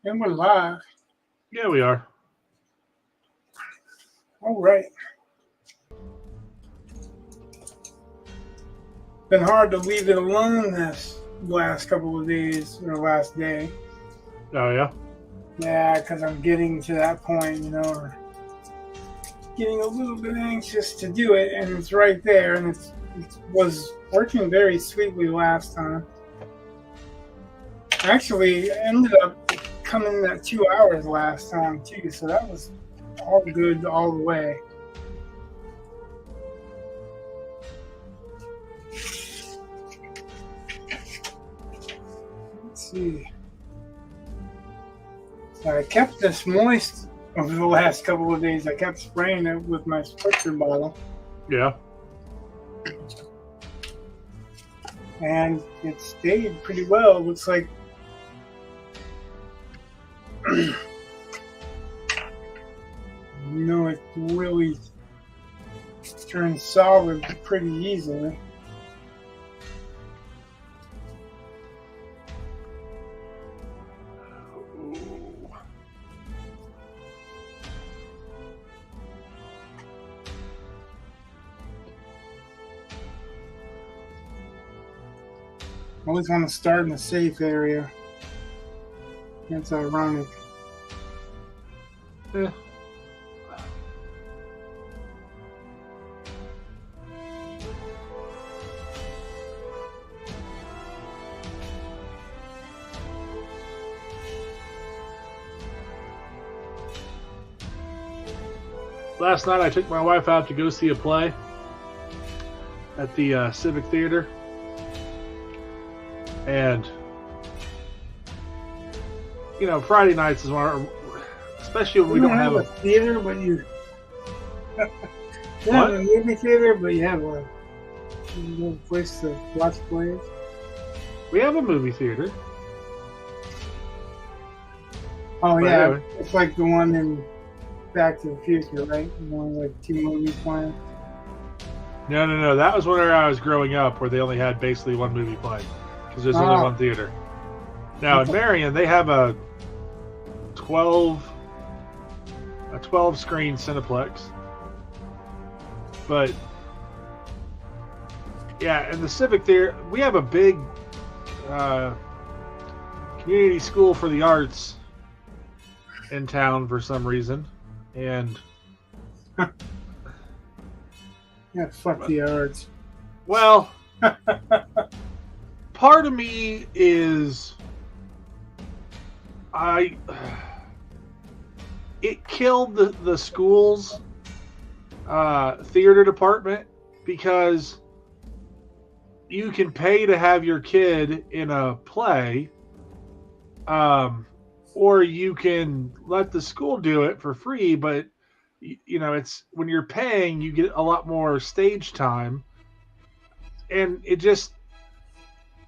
And we're live. Yeah, we are. All right. Been hard to leave it alone this last couple of days, or last day. Oh, yeah? Yeah, because I'm getting to that point, getting a little bit anxious to do it, and it's right there, and it was working very sweetly last time. Actually, I ended up coming in at 2 hours last time, too, so that was all good all the way. Let's see. So I kept this moist over the last couple of days. I kept spraying it with my spritzer bottle. Yeah. And it stayed pretty well. It looks like it really turns solid pretty easily. I always want to start in a safe area. That's ironic. Yeah. Last night I took my wife out to go see a play at the Civic Theater. And, Friday nights is one, especially when we don't have a theater, but you have a movie theater, but you have a place to watch plays. We have a movie theater. Oh, but yeah, anyway. It's like the one in Back to the Future, right? The one with 2 movies playing. No. That was whenever I was growing up, where they only had basically one movie playing. Because there's only one theater. Now in Marion, they have a 12 screen Cineplex. But yeah, in the Civic Theater, we have a big community school for the arts in town for some reason, and yeah, fuck the arts. Well. Part of me is it killed the school's theater department, because you can pay to have your kid in a play, or you can let the school do it for free, but it's when you're paying, you get a lot more stage time, and it just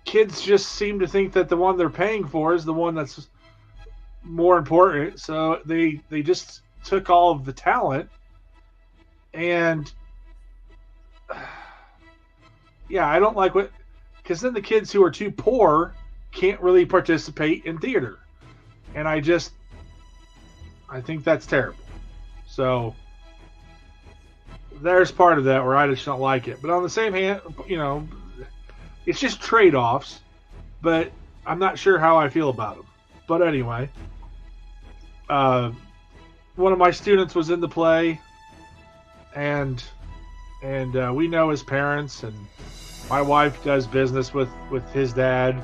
kids just seem to think that the one they're paying for is the one that's more important. So they just took all of the talent, and yeah, I don't like because then the kids who are too poor can't really participate in theater. And I think that's terrible. So there's part of that where I just don't like it. But on the same hand, it's just trade-offs, but I'm not sure how I feel about them. But anyway, one of my students was in the play, and we know his parents, and my wife does business with his dad.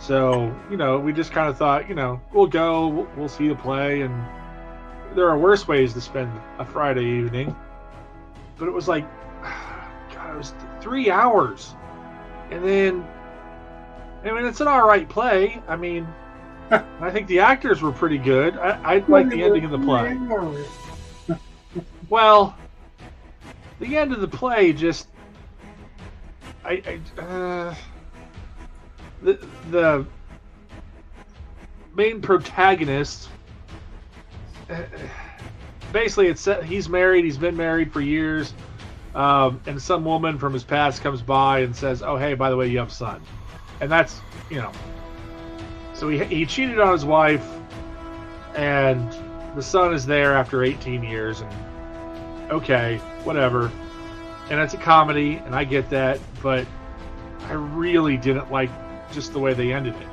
So, we just kind of thought, we'll go, we'll see the play, and there are worse ways to spend a Friday evening. But it was like, God, it was 3 hours. And then, it's an all right play. I mean, I think the actors were pretty good. I like the ending of the play. Well, the end of the play just, the main protagonist, basically he's married. He's been married for years. And some woman from his past comes by and says, "Oh, hey, by the way, you have a son." And that's, so he cheated on his wife, and the son is there after 18 years, and okay, whatever. And it's a comedy, and I get that, but I really didn't like just the way they ended it.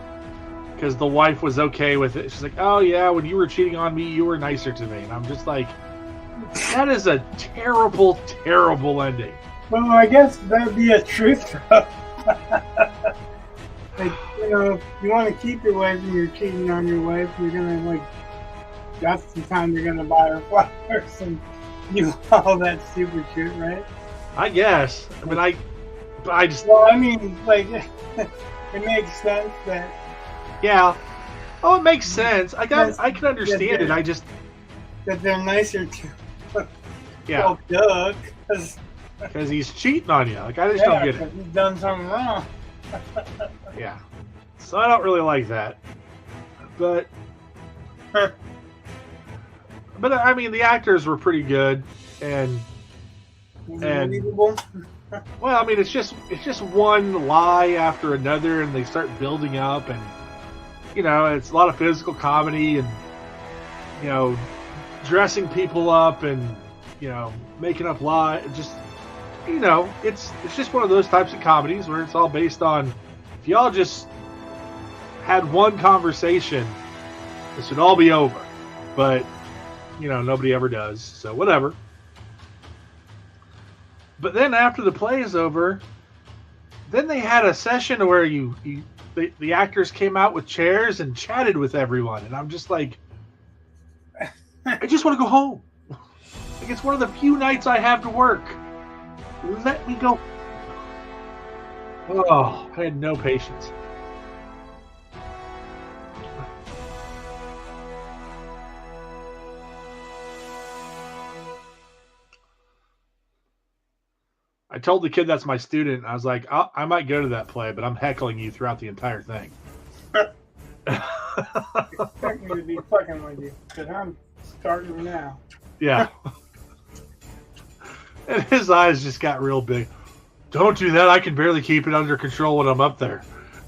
Because the wife was okay with it. She's like, oh yeah, when you were cheating on me, you were nicer to me. And I'm just like, that is a terrible, terrible ending. Well, I guess that'd be a truth. Like, you know, if you want to keep your wife and you're cheating on your wife, you're gonna like, that's the time you're gonna buy her flowers and do all that stupid shit, right? I guess. I mean, I just. Well, I mean, like, it makes sense that. Yeah. Oh, it makes sense. I can understand it. I just. That they're nicer to. Yeah. Well, duh, because he's cheating on you. Like, I just don't get it. He's done something wrong. Yeah. So I don't really like that. But I mean, the actors were pretty good, and Unbelievable. well, I mean, it's just one lie after another, and they start building up, and you know, it's a lot of physical comedy, and you know, dressing people up, and you know, making up lies. Just, you know, it's just one of those types of comedies where it's all based on, if y'all just had one conversation, this would all be over. But you know, nobody ever does, so whatever. But then after the play is over, then they had a session where the actors came out with chairs and chatted with everyone, and I'm just like, I just want to go home. Like, it's one of the few nights I have to work. Let me go. Oh, I had no patience. I told the kid that's my student. I was like, I might go to that play, but I'm heckling you throughout the entire thing. Expect me to be fucking with you, because I'm starting now. Yeah. And his eyes just got real big. Don't do that. I can barely keep it under control when I'm up there.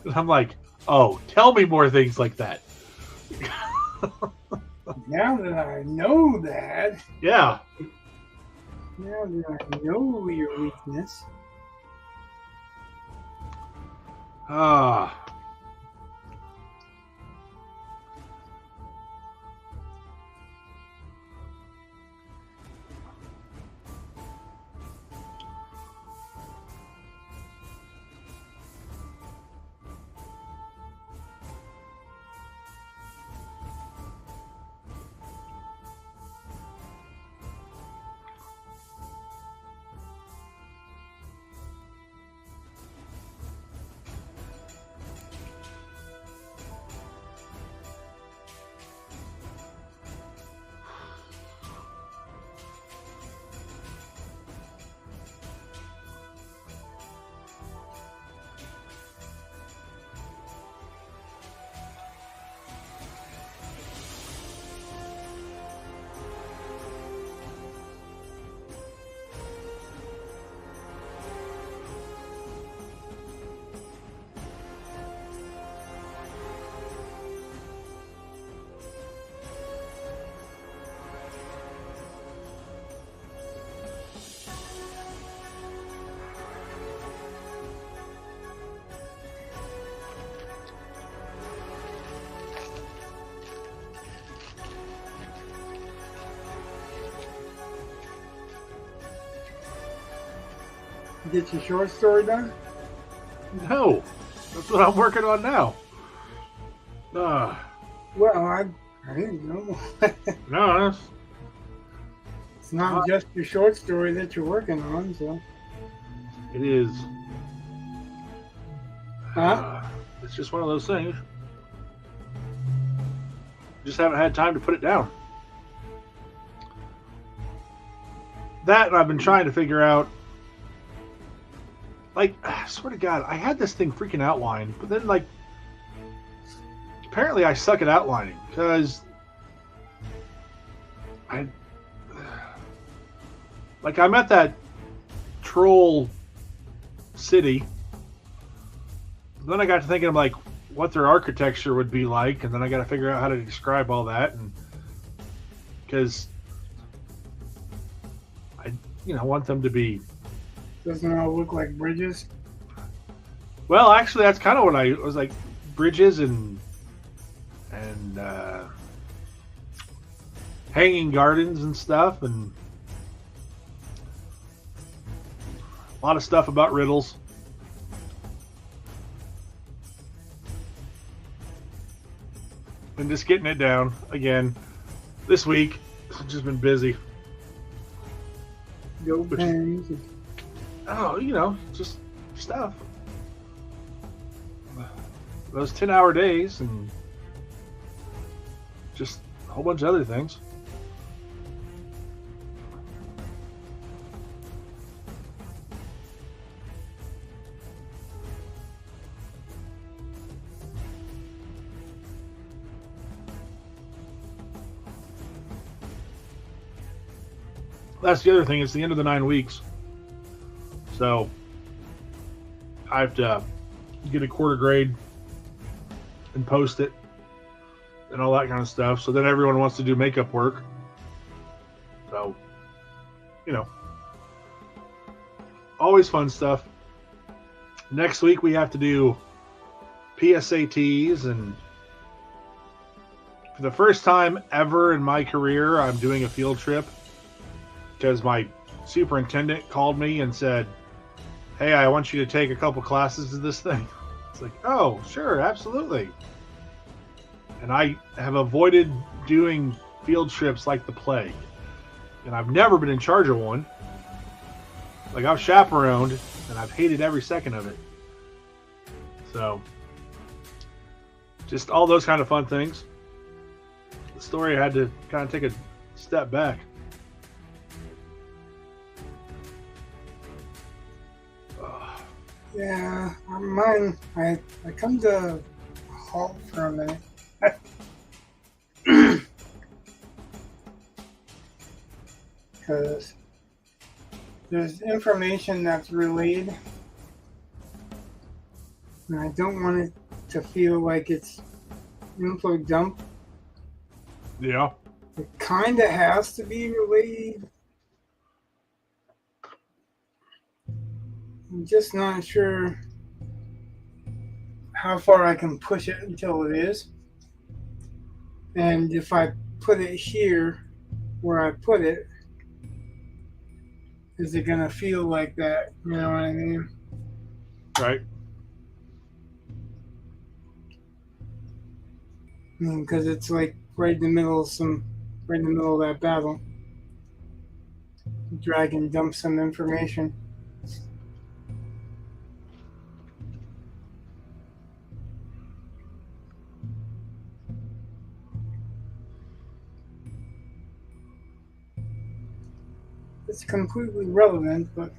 And I'm like, oh, tell me more things like that. Now that I know that. Yeah. Now that I know your weakness. Ah. Get your short story done? No. That's what I'm working on now. Well, I didn't know. No, that's... It's not just your short story that you're working on, so. It is. Huh? It's just one of those things. Just haven't had time to put it down. That, and I've been trying to figure out, like, I swear to God, I had this thing freaking outlined, but then, like, apparently I suck at outlining, because I'm at that troll city. Then I got to thinking of, like, what their architecture would be like, and then I got to figure out how to describe all that, and because I, want them to be. Doesn't it all look like bridges? Well, actually, that's kind of what I was like, bridges and hanging gardens and stuff, and a lot of stuff about riddles. And just getting it down again this week. I've just been busy. Go pens. Just stuff. Those 10-hour days and just a whole bunch of other things. That's the other thing. It's the end of the 9 weeks. So I have to get a quarter grade and post it and all that kind of stuff. So then everyone wants to do makeup work. So, always fun stuff. Next week we have to do PSATs, and for the first time ever in my career, I'm doing a field trip because my superintendent called me and said, "Hey, I want you to take a couple classes of this thing." It's like, oh, sure, absolutely. And I have avoided doing field trips like the plague. And I've never been in charge of one. Like, I've chaperoned, and I've hated every second of it. So, just all those kind of fun things. The story had to kind of take a step back. Yeah, mine, I come to a halt for a minute. Because there's information that's relayed, and I don't want it to feel like it's info dump. Yeah. It kind of has to be relayed. I'm just not sure how far I can push it until it is. And if I put it here where I put it, is it going to feel like that? You know what I mean? Right. I mean, because it's like right in the middle of that battle. Dragon dumps some information. It's completely relevant, but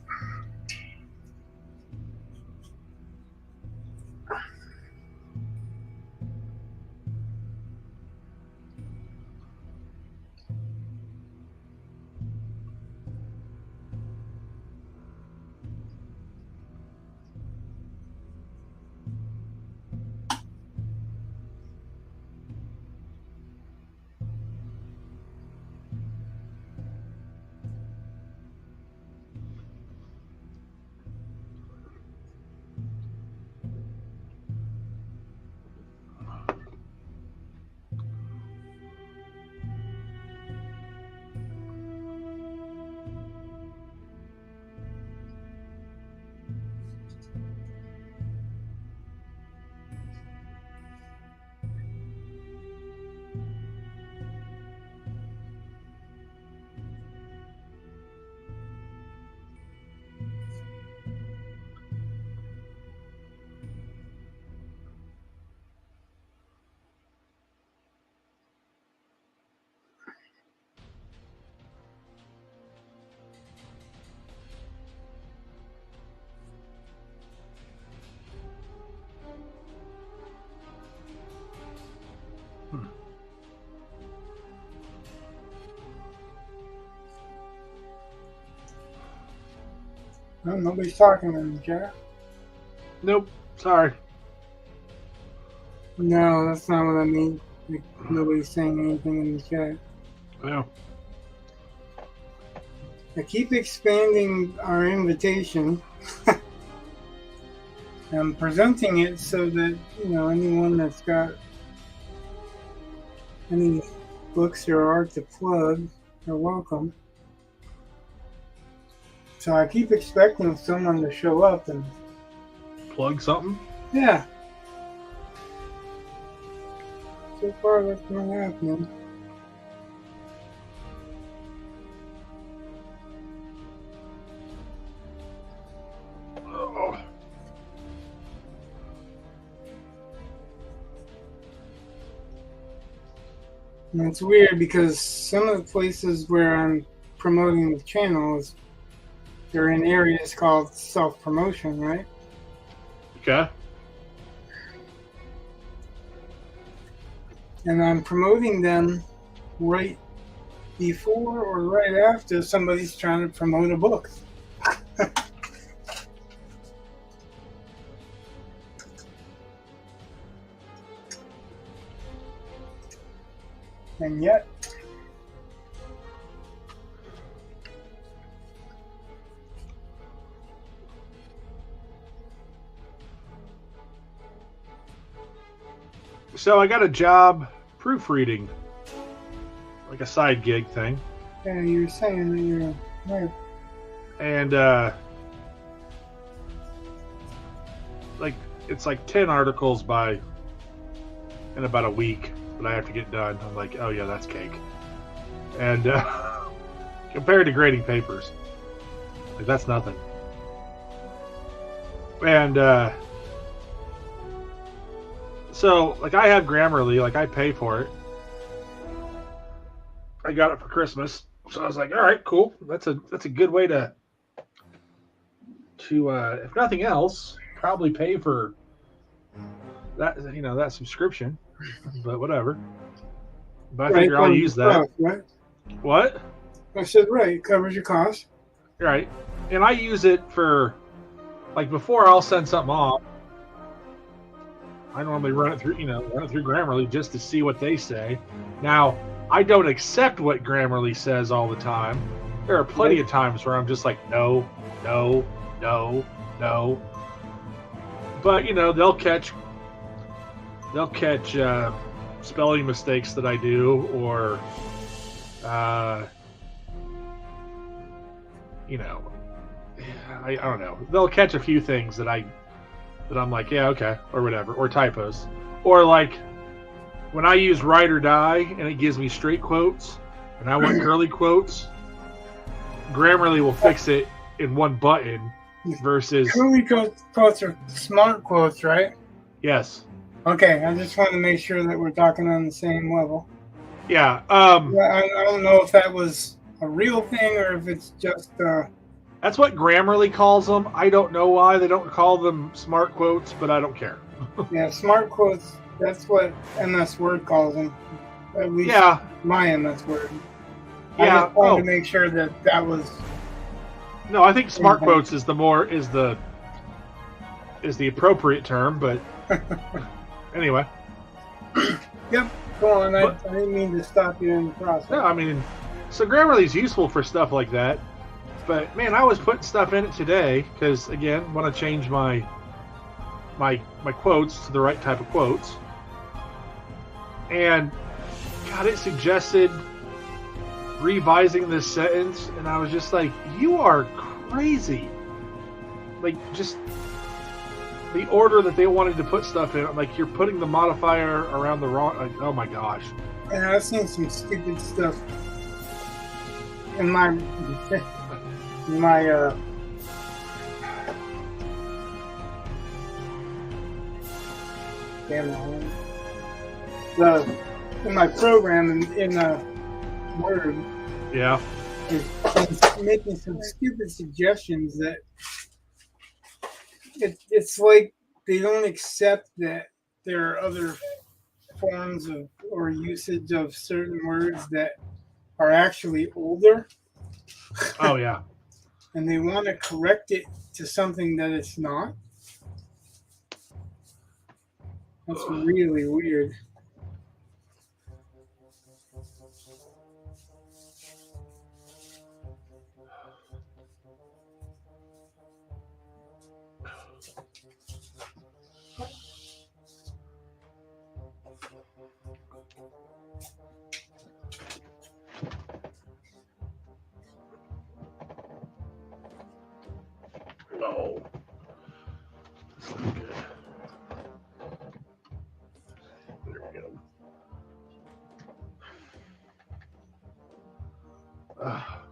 no, nobody's talking in the chat. Nope. Sorry. No, that's not what I mean. Like, nobody's saying anything in the chat. Yeah. I keep expanding our invitation. I'm presenting it so that, anyone that's got any books or art to plug are welcome. So I keep expecting someone to show up and plug something. Yeah. So far, that's not happening. Oh. And it's weird because some of the places where I'm promoting the channels, they're in areas called self-promotion, right? Okay. And I'm promoting them right before or right after somebody's trying to promote a book. And yet, so I got a job proofreading, like a side gig thing. Yeah, you were saying that you're right. And like it's like 10 articles in about a week that I have to get done. I'm like, oh yeah, that's cake. And compared to grading papers, like that's nothing. And so like I have Grammarly, like I pay for it. I got it for Christmas, so I was like, all right, cool. That's a good way to if nothing else, probably pay for that that subscription. But whatever. But I figure I'll use that. Cost, right? What? I said right. It covers your cost. Right. And I use it for like before I'll send something off. I normally run it through Grammarly just to see what they say. Now, I don't accept what Grammarly says all the time. There are plenty of times where I'm just like, no. But they'll catch spelling mistakes that I do, or I don't know. They'll catch a few things that I'm like, yeah, okay, or whatever, or typos, or like when I use Write or Die and it gives me straight quotes and I want curly quotes, Grammarly will fix it in one button versus curly quotes are smart quotes, right? Yes. Okay, I just want to make sure that we're talking on the same level. Yeah. I don't know if that was a real thing or if it's just. That's what Grammarly calls them. I don't know why they don't call them smart quotes, but I don't care. Yeah, smart quotes. That's what MS Word calls them. At least my MS Word. Yeah. I just wanted to make sure that was. No, I think smart quotes is the appropriate term, but anyway. Yep. Go on. I didn't mean to stop you in the process. No, I mean, so Grammarly is useful for stuff like that. But man, I was putting stuff in it today because again, want to change my quotes to the right type of quotes. And God, it suggested revising this sentence, and I was just like, "You are crazy!" Like just the order that they wanted to put stuff in, like you're putting the modifier around the wrong. Like, oh my gosh! And I've seen some stupid stuff in my in my program in Word. Yeah. It's making some stupid suggestions that it's like they don't accept that there are other forms of or usage of certain words that are actually older. Oh yeah. And they want to correct it to something that it's not. That's really weird. No. That's not good. There we go. Ah.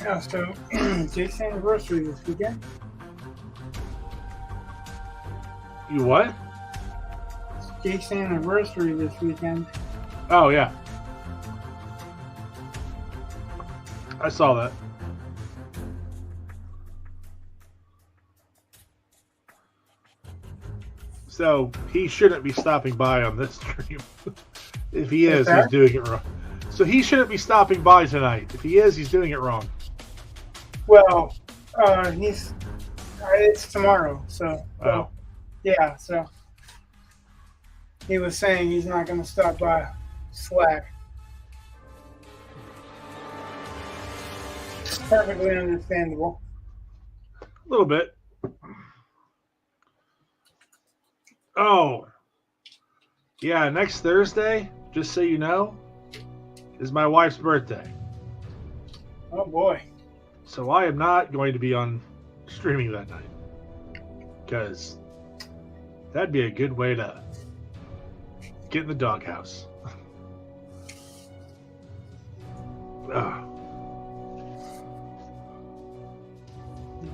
Yeah, so Jake's anniversary this weekend. You what? It's Jake's anniversary this weekend. Oh, yeah. I saw that. So he shouldn't be stopping by on this stream. If he is, he's doing it wrong. So he shouldn't be stopping by tonight. If he is, he's doing it wrong. Well, it's tomorrow, so Oh. yeah. So he was saying he's not going to stop by. Slack. Perfectly understandable. A little bit. Oh. Yeah, next Thursday, just so you know, is my wife's birthday. Oh, boy. So I am not going to be on streaming that night. Because that'd be a good way to get in the doghouse.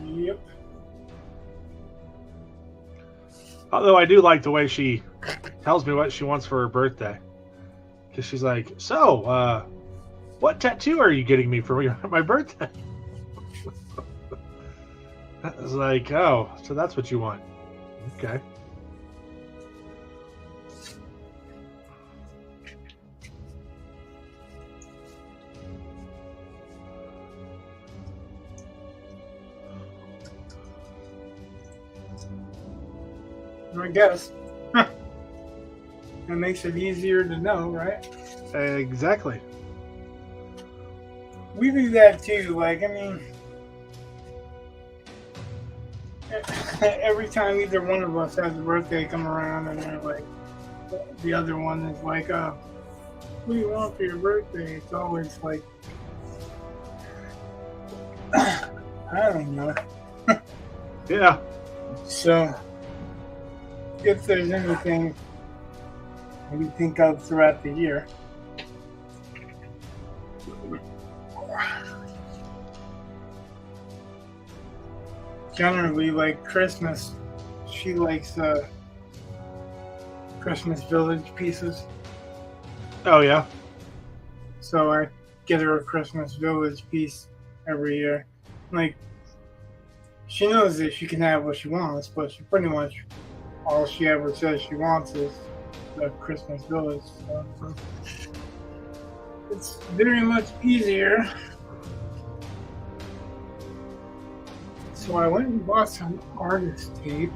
Yep. Although I do like the way she tells me what she wants for her birthday. Because she's like, so, what tattoo are you getting me for my birthday? I was like, oh, so that's what you want. Okay. I guess. That makes it easier to know, right? Exactly. We do that too. Like, I mean, every time either one of us has a birthday come around and they're like, the other one is like, what do you want for your birthday? It's always like, I don't know. Yeah. So, if there's anything we think of throughout the year, generally, like Christmas, she likes Christmas Village pieces. Oh, yeah. So I get her a Christmas Village piece every year. Like, she knows that she can have what she wants, but she pretty much, all she ever says she wants is the Christmas Village stuff. So it's very much easier. So I went and bought some artist tape.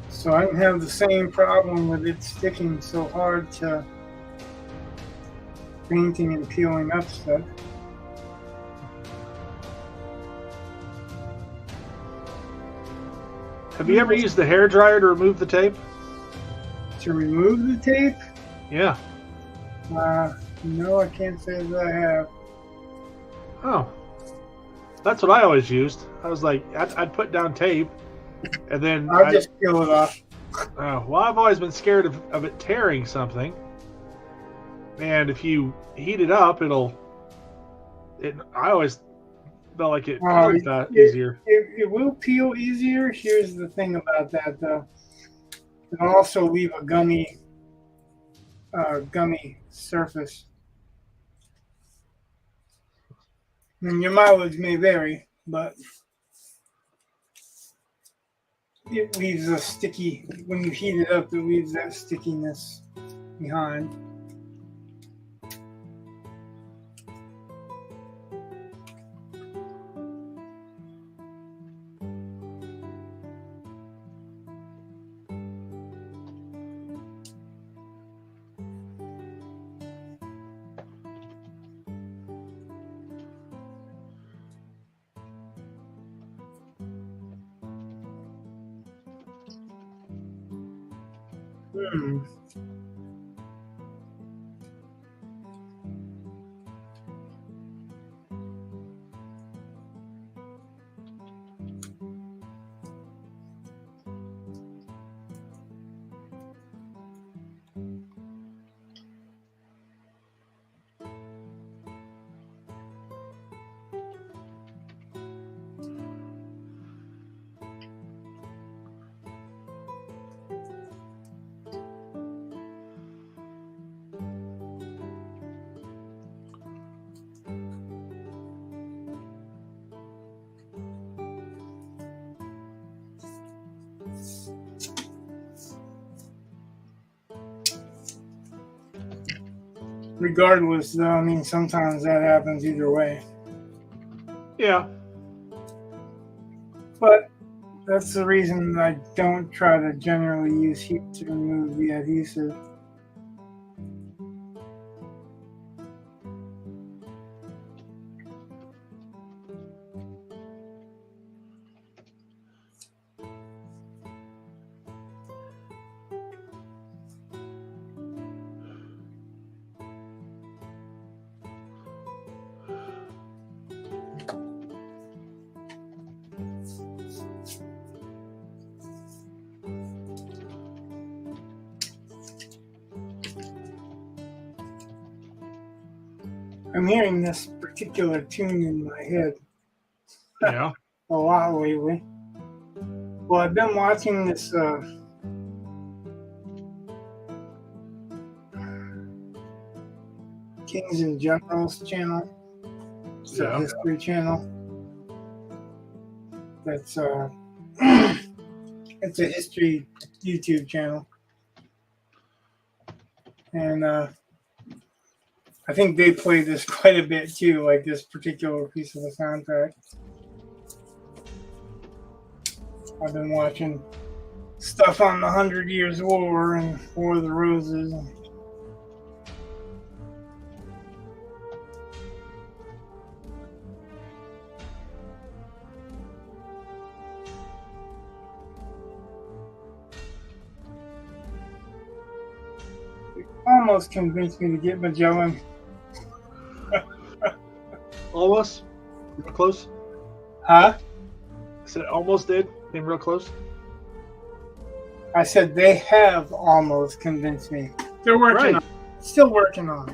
So I don't have the same problem with it sticking so hard to painting and peeling up stuff. Have you ever used the hairdryer to remove the tape? To remove the tape? Yeah. No, I can't say that I have. Oh. That's what I always used. I was like, I'd put down tape, and then I'll just peel it off. Well, I've always been scared of it tearing something. And if you heat it up, I always felt like it peels that easier. It will peel easier. Here's the thing about that, though. It'll also leave a gummy surface. And your mileage may vary, but it leaves a sticky, when you heat it up, it leaves that stickiness behind. regardless, though, I mean, sometimes that happens either way. Yeah. But that's the reason I don't try to generally use heat to remove the adhesive. I'm hearing this particular tune in my head Yeah. a lot lately. Well, I've been watching this Kings and Generals channel. It's a history channel. That's it's a history YouTube channel. And I think they play this quite a bit too, like this particular piece of the soundtrack. I've been watching stuff on the 100 Years' War and War of the Roses. It almost convinced me to get Magellan. Almost? Real close? Huh? I said almost did. Came real close. I said they have almost convinced me. They're working on it. Still working on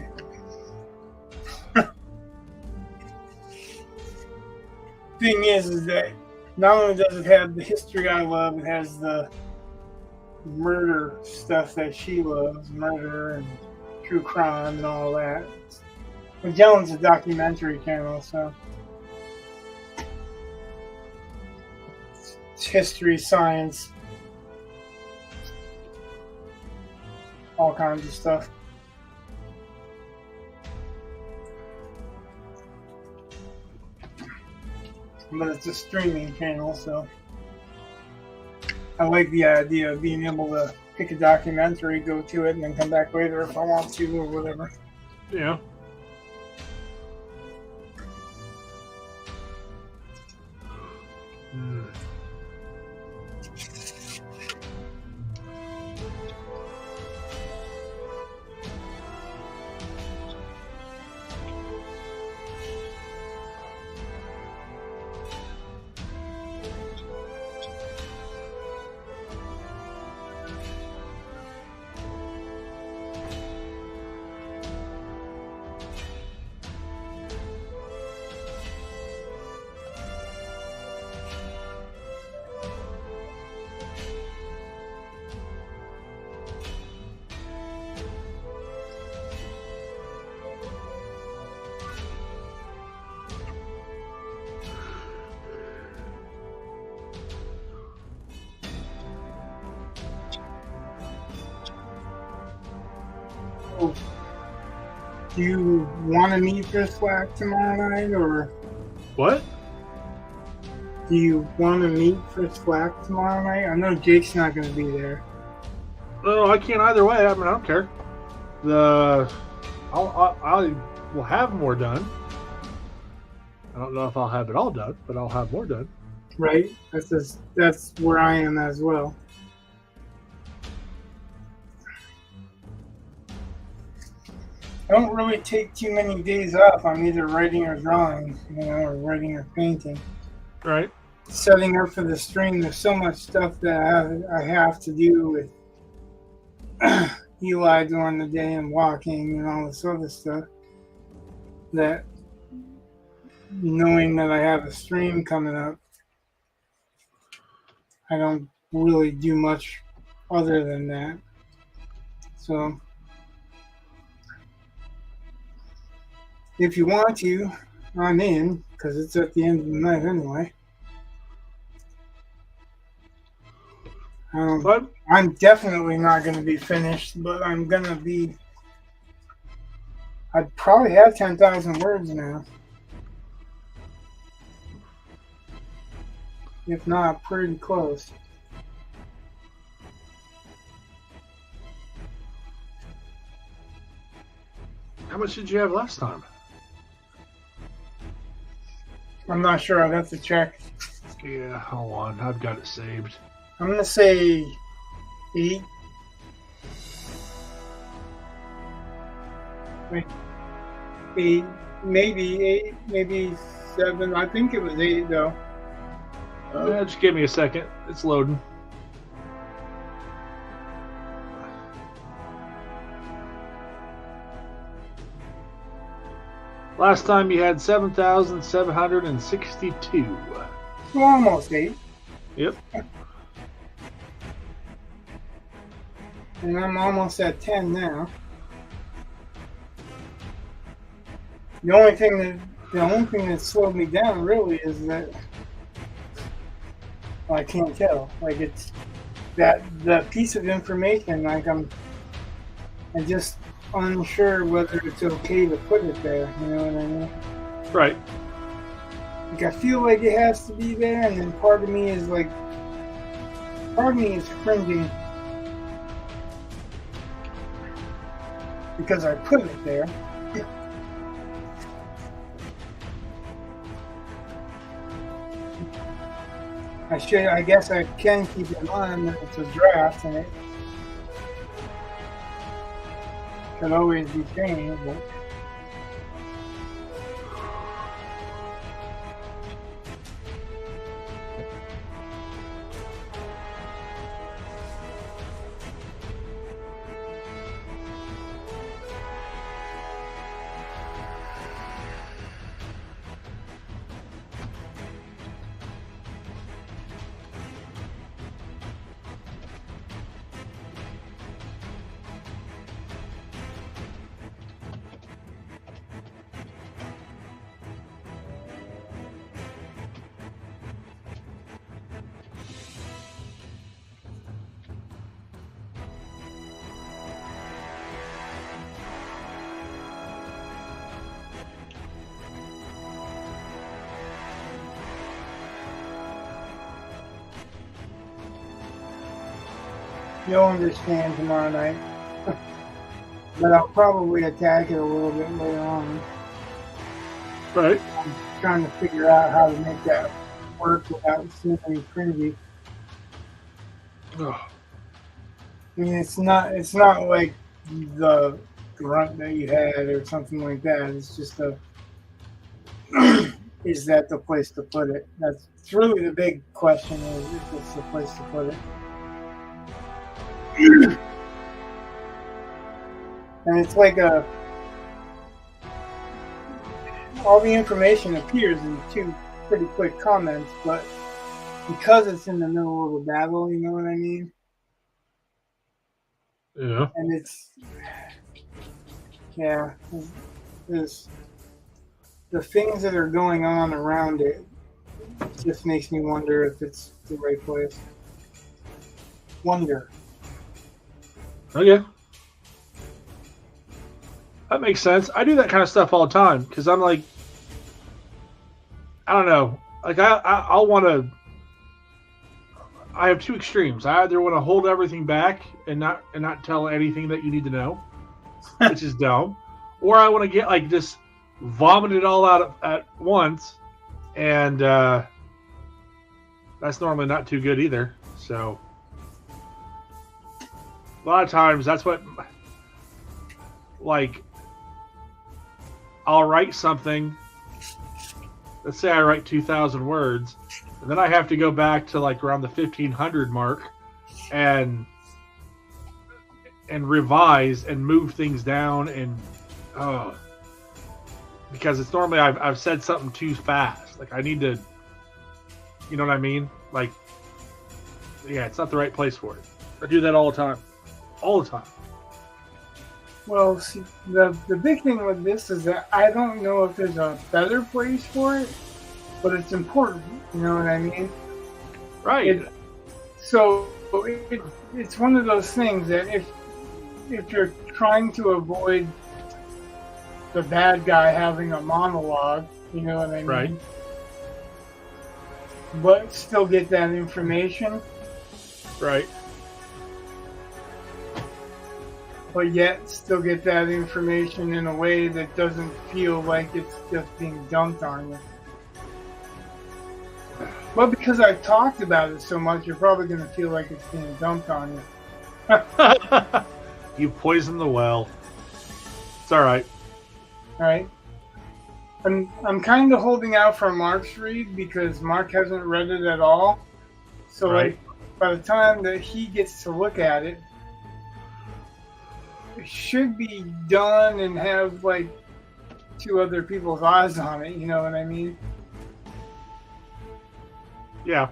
it. Thing is that not only does it have the history I love, it has the murder stuff that she loves, murder and true crime and all that. Magellan's a documentary channel, so it's history, science, all kinds of stuff. But it's a streaming channel, so I like the idea of being able to pick a documentary, go to it, and then come back later if I want to or whatever. Yeah. Do you want to meet for Slack tomorrow night, or What? do you want to meet for Slack tomorrow night? I know Jake's not going to be there. No, I can't either way. I mean, I don't care. I will have more done. I don't know if I'll have it all done, but I'll have more done. Right? That's where I am as well. I don't really take too many days off. I'm either writing or drawing, or writing or painting. Right. Setting up for the stream, there's so much stuff that I have to do with Eli during the day and walking and all this other stuff, that knowing that I have a stream coming up, I don't really do much other than that. So if you want to, I'm in, because it's at the end of the night anyway. I'm definitely not going to be finished, but I'm going to be I'd probably have 10,000 words now. If not, pretty close. How much did you have last time? I'm not sure. I'd have to check. Yeah, hold on. I've got it saved. I'm going to say 8. Wait. 8. Maybe 8. Maybe 7. I think it was 8, though. Just give me a second. It's loading. Last time you had 7,762. Well, almost 8. Yep. And I'm almost at 10 now. The only thing that slowed me down really is that I can't tell. Like it's that piece of information. Like I'm just unsure whether it's okay to put it there. You know what I mean? Right. Like I feel like it has to be there, and then part of me is cringing because I put it there. I guess I can keep in mind that it's a draft and it can always be changed. But you'll understand tomorrow night. But I'll probably attack it a little bit later on. Right. I'm trying to figure out how to make that work without seeming cringy. Oh. I mean, it's not like the grunt that you had or something like that. It's just is that the place to put it? That's really the big question, is if it's the place to put it. And it's like all the information appears in 2 pretty quick comments, but because it's in the middle of a battle, you know what I mean? Yeah. And there's the things that are going on around it just makes me wonder if it's the right place. Wonder. Oh, yeah. That makes sense. I do that kind of stuff all the time because I'm like, I don't know. Like I'll want to. I have 2 extremes. I either want to hold everything back and not tell anything that you need to know, which is dumb, or I want to get like just vomit it all out at once, and that's normally not too good either. So a lot of times that's what, like, I'll write something. Let's say I write 2,000 words, and then I have to go back to like around the 1,500 mark and revise and move things down, and because it's normally I've said something too fast. Like I need to, you know what I mean? Like, yeah, it's not the right place for it. I do that all the time. All the time. Well, see, the big thing with this is that I don't know if there's a better place for it, but it's important. You know what I mean? Right. It's one of those things that if you're trying to avoid the bad guy having a monologue, you know what I mean? Right. But still get that information, Right. but yet still get that information in a way that doesn't feel like it's just being dumped on you. But because I've talked about it so much, you're probably going to feel like it's being dumped on you. You poisoned the well. It's all right. All right. I'm kind of holding out for Mark's read because Mark hasn't read it at all. So Right. like by the time that he gets to look at it, it should be done and have like 2 other people's eyes on it. You know what I mean? Yeah.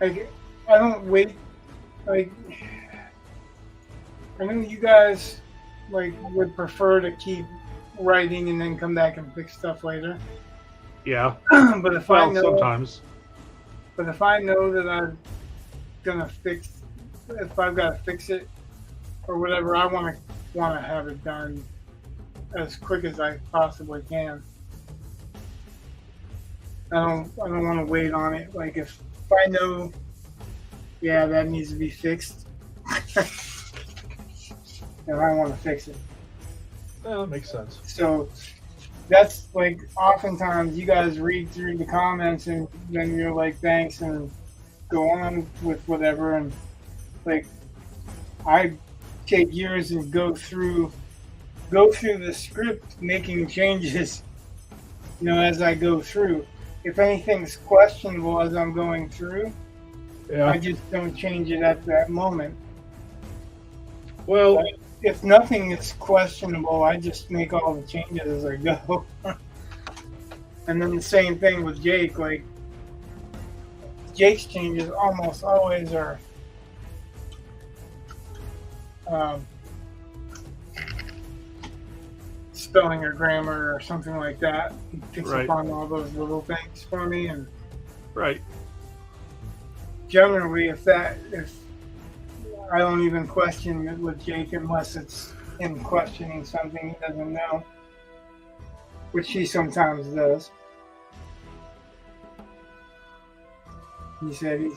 Like I don't wait. Like I know you guys like would prefer to keep writing and then come back and fix stuff later. Yeah. But if I Well, know, sometimes. but if I know that I'm gonna fix, if I've got to fix it or whatever, I want to have it done as quick as I possibly can. I don't want to wait on it. Like if I know, yeah, that needs to be fixed, then I want to fix it. Well, that makes sense. So that's like oftentimes you guys read through the comments and then you're like thanks and go on with whatever, and like I take years and go through the script making changes, you know, as I go through. If anything's questionable as I'm going through, Yeah. I just don't change it at that moment. Well, But if nothing is questionable, I just make all the changes as I go. And then the same thing with Jake. Like Jake's changes almost always are spelling or grammar or something like that. He picks Right. up on all those little things for me, and right. generally, if I don't even question it with Jake unless it's him questioning something he doesn't know, which he sometimes does. He said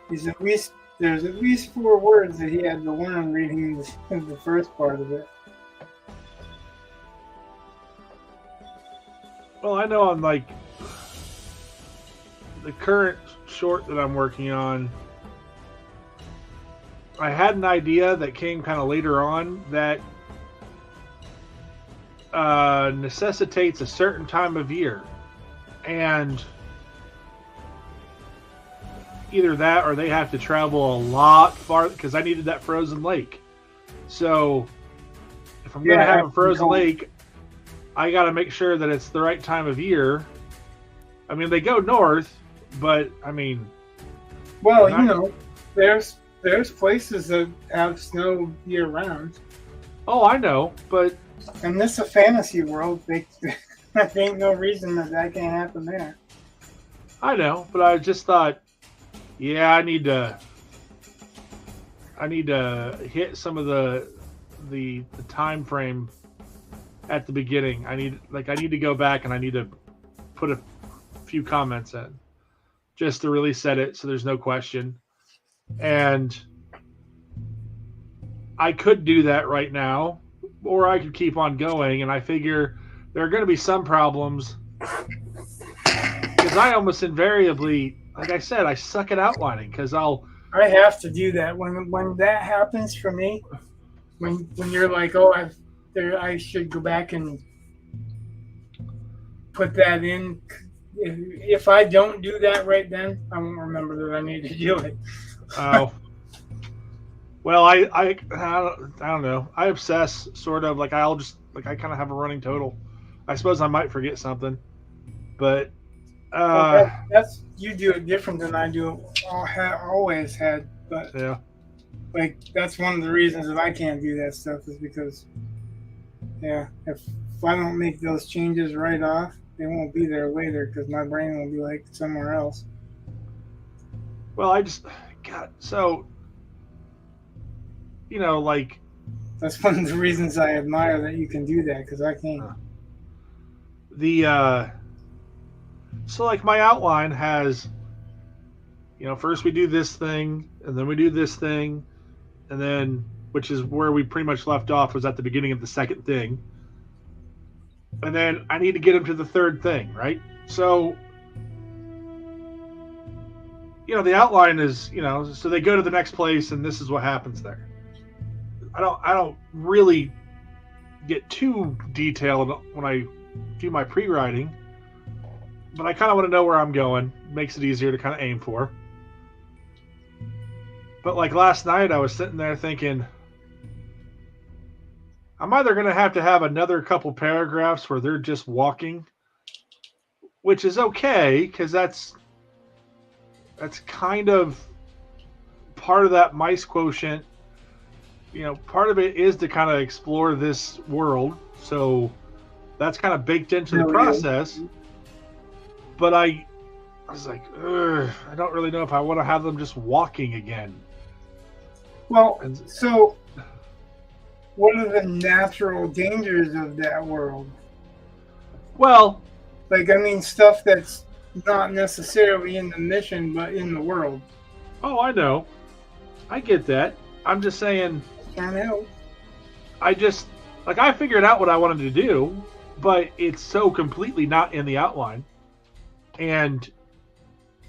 he's at least there's at least 4 words that he had to learn reading the first part of it. Well, I know on like the current short that I'm working on, I had an idea that came kind of later on that necessitates a certain time of year, and either that or they have to travel a lot farther because I needed that frozen lake. So if I'm going to have a frozen lake, I got to make sure that it's the right time of year. I mean, they go north, but I mean, well, you know, there's places that have snow year round. Oh, I know, but And this is a fantasy world. There ain't no reason that can't happen there. I know, but I just thought, yeah, I need to hit some of the time frame at the beginning. I need to go back and I need to put a few comments in just to really set it so there's no question. And I could do that right now, or I could keep on going, and I figure there are going to be some problems because I almost invariably, like I said, I suck at outlining because I have to do that when that happens for me. When you're like, oh, I should go back and put that in. If I don't do that right then, I won't remember that I need to do it. Oh. Well, I don't know. I obsess sort of like I'll just like I kind of have a running total. I suppose I might forget something, but that's you do it different than I do. Always had, but yeah, like that's one of the reasons that I can't do that stuff is because if I don't make those changes right off, they won't be there later because my brain will be like somewhere else. Well, I just God so. You know, like That's one of the reasons I admire that you can do that, because I can't. The so like my outline has, first we do this thing, and then we do this thing, and then which is where we pretty much left off was at the beginning of the second thing, and then I need to get them to the third thing, right? So the outline is, so they go to the next place, and this is what happens there. I don't really get too detailed when I do my pre-writing, but I kind of want to know where I'm going. Makes it easier to kind of aim for. But like last night, I was sitting there thinking, I'm either going to have another couple paragraphs where they're just walking, which is okay, because that's kind of part of that mice quotient. Part of it is to kind of explore this world, so that's kind of baked into the process. But I was like, I don't really know if I want to have them just walking again. Well, so what are the natural dangers of that world? Well, stuff that's not necessarily in the mission, but in the world. Oh, I know. I get that. I'm just saying. I know. I figured out what I wanted to do, but it's so completely not in the outline. And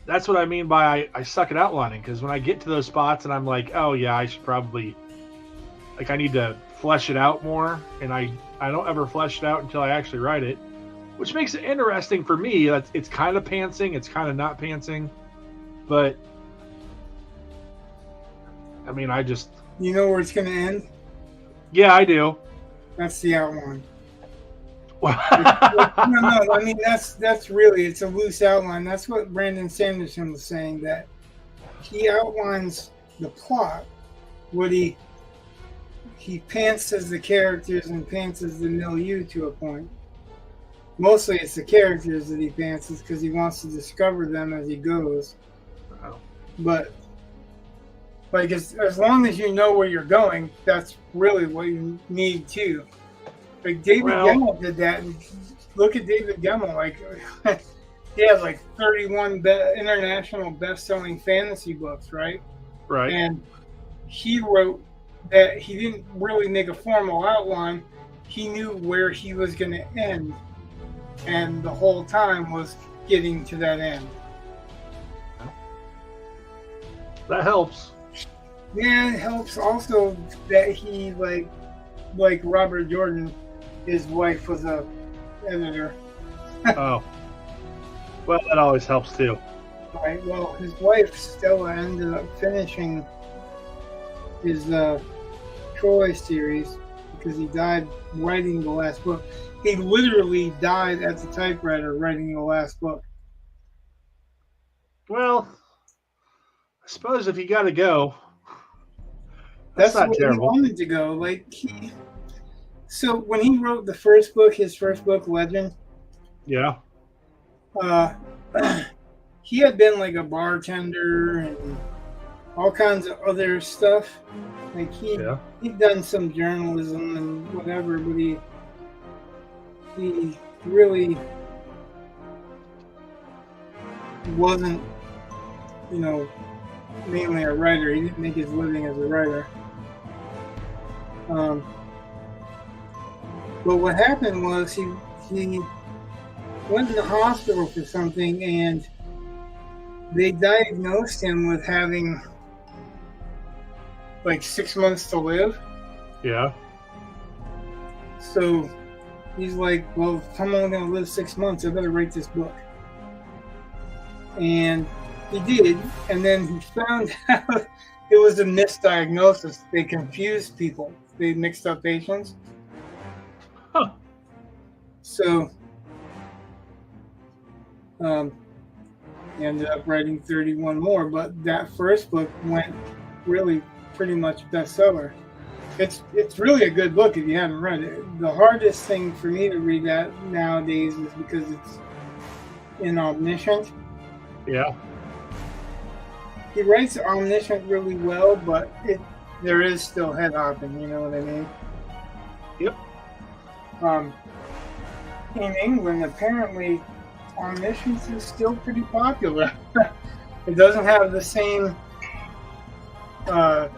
that's what I mean by I suck at outlining, because when I get to those spots and I'm like, oh yeah, I should probably, I need to flesh it out more, and I don't ever flesh it out until I actually write it, which makes it interesting for me. It's kind of pantsing, it's kind of not pantsing, but I just... You know where it's going to end? Yeah, I do. That's the outline. No. That's really, it's a loose outline. That's what Brandon Sanderson was saying, that he outlines the plot. What he pantses the characters and pantses the milieu to a point. Mostly it's the characters that he pantses because he wants to discover them as he goes. Wow. But as long as you know where you're going, that's really what you need too. David Gemmell did that. And look at David Gemmell. He has 31 international best-selling fantasy books, right? Right. And he wrote that he didn't really make a formal outline. He knew where he was going to end, and the whole time was getting to that end. That helps. Yeah, it helps also that he, like Robert Jordan, his wife was a editor. Oh. Well, that always helps too. Right. Well, his wife, Stella, ended up finishing his Troy series because he died writing the last book. He literally died at the typewriter writing the last book. Well, I suppose if you got to go, that's not where terrible. He wanted to go. So when he wrote the first book, his first book, Legend. Yeah. He had been a bartender and all kinds of other stuff. He'd done some journalism and whatever, but he really wasn't, mainly a writer. He didn't make his living as a writer. But what happened was he went to the hospital for something, and they diagnosed him with having 6 months to live. Yeah. So he's like, well, if I'm only going to live 6 months, I better write this book. And he did, and then he found out it was a misdiagnosis. They confused people. They mixed up patients. Huh. So he ended up writing 31 more, but that first book went really pretty much bestseller. It's really a good book if you haven't read it. The hardest thing for me to read that nowadays is because it's in Omniscient. Yeah. He writes Omniscient really well, but there is still head hopping. You know what I mean? Yep. Um, in England, apparently, omniscience is still pretty popular. It doesn't have the same uh,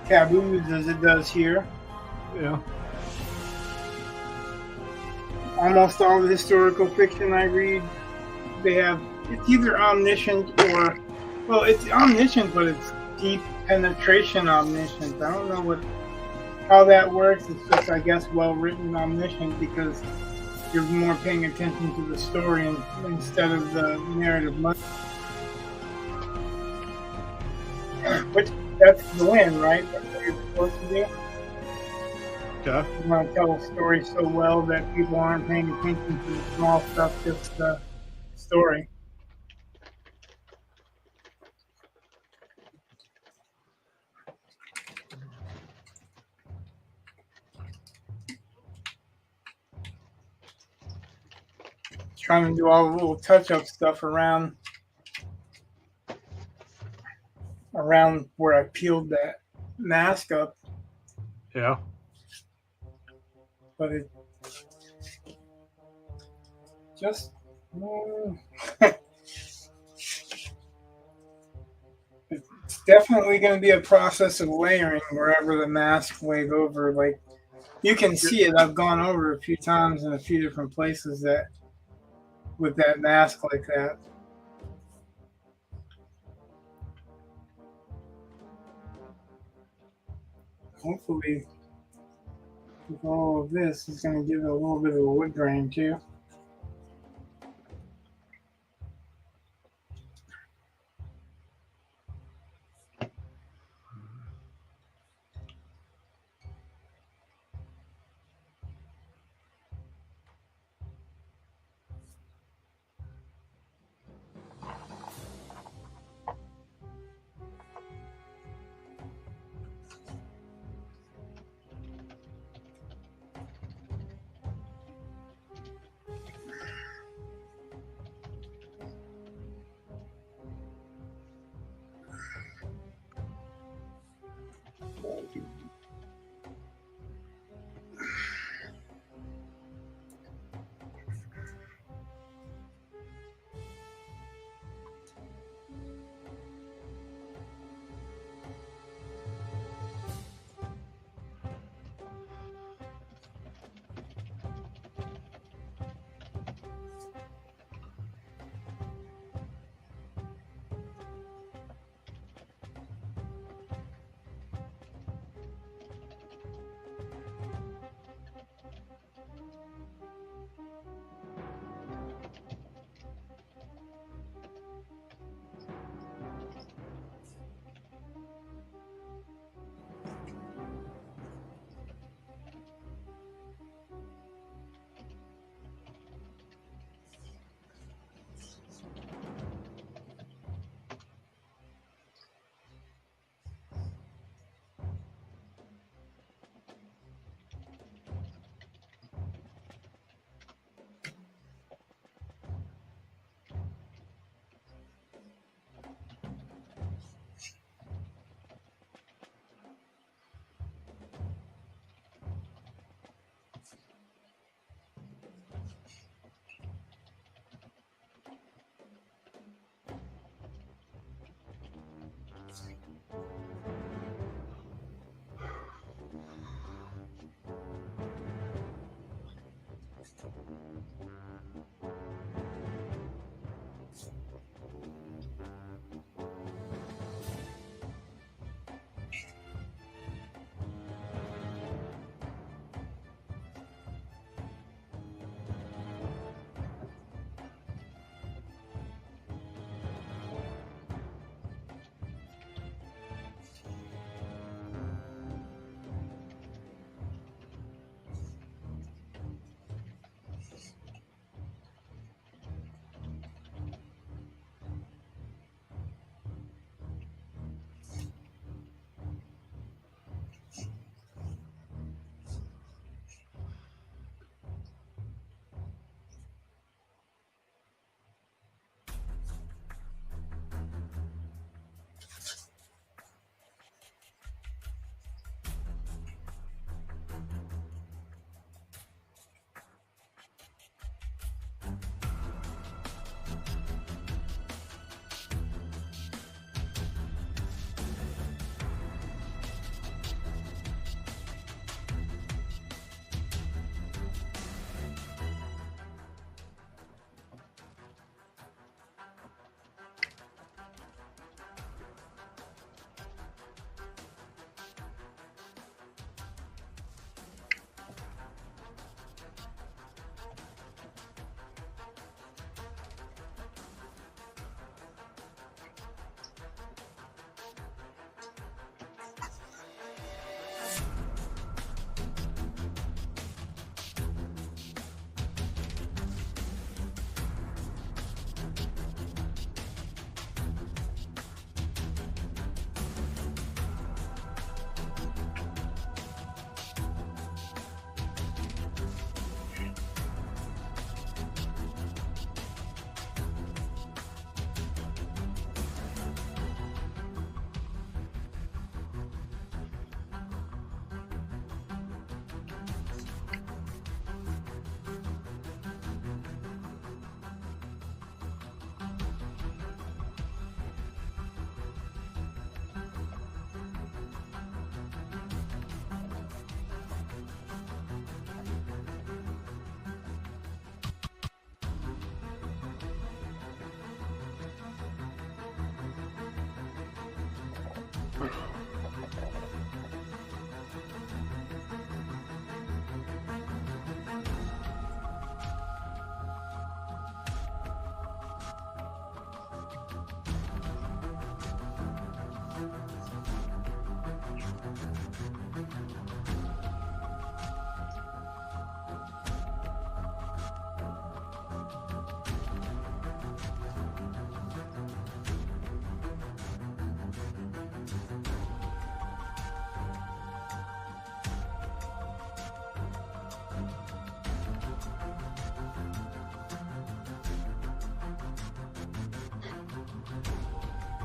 taboos as it does here. Yeah. Almost all the historical fiction I read, they have it's either omniscient or, well, it's omniscient, but it's deep penetration omniscient. I don't know how that works. It's just, I guess, well written omniscient because you're more paying attention to the story instead of the narrative. Which that's the win, right? That's what you're supposed to do. Okay. You want to tell a story so well that people aren't paying attention to the small stuff, just the story. Trying to do all the little touch-up stuff around where I peeled that mask up, Yeah. but it just it's definitely going to be a process of layering wherever the mask laid over. Like you can see it. I've gone over a few times in a few different places that with that mask like that. Hopefully, with all of this, is going to give it a little bit of a wood grain too.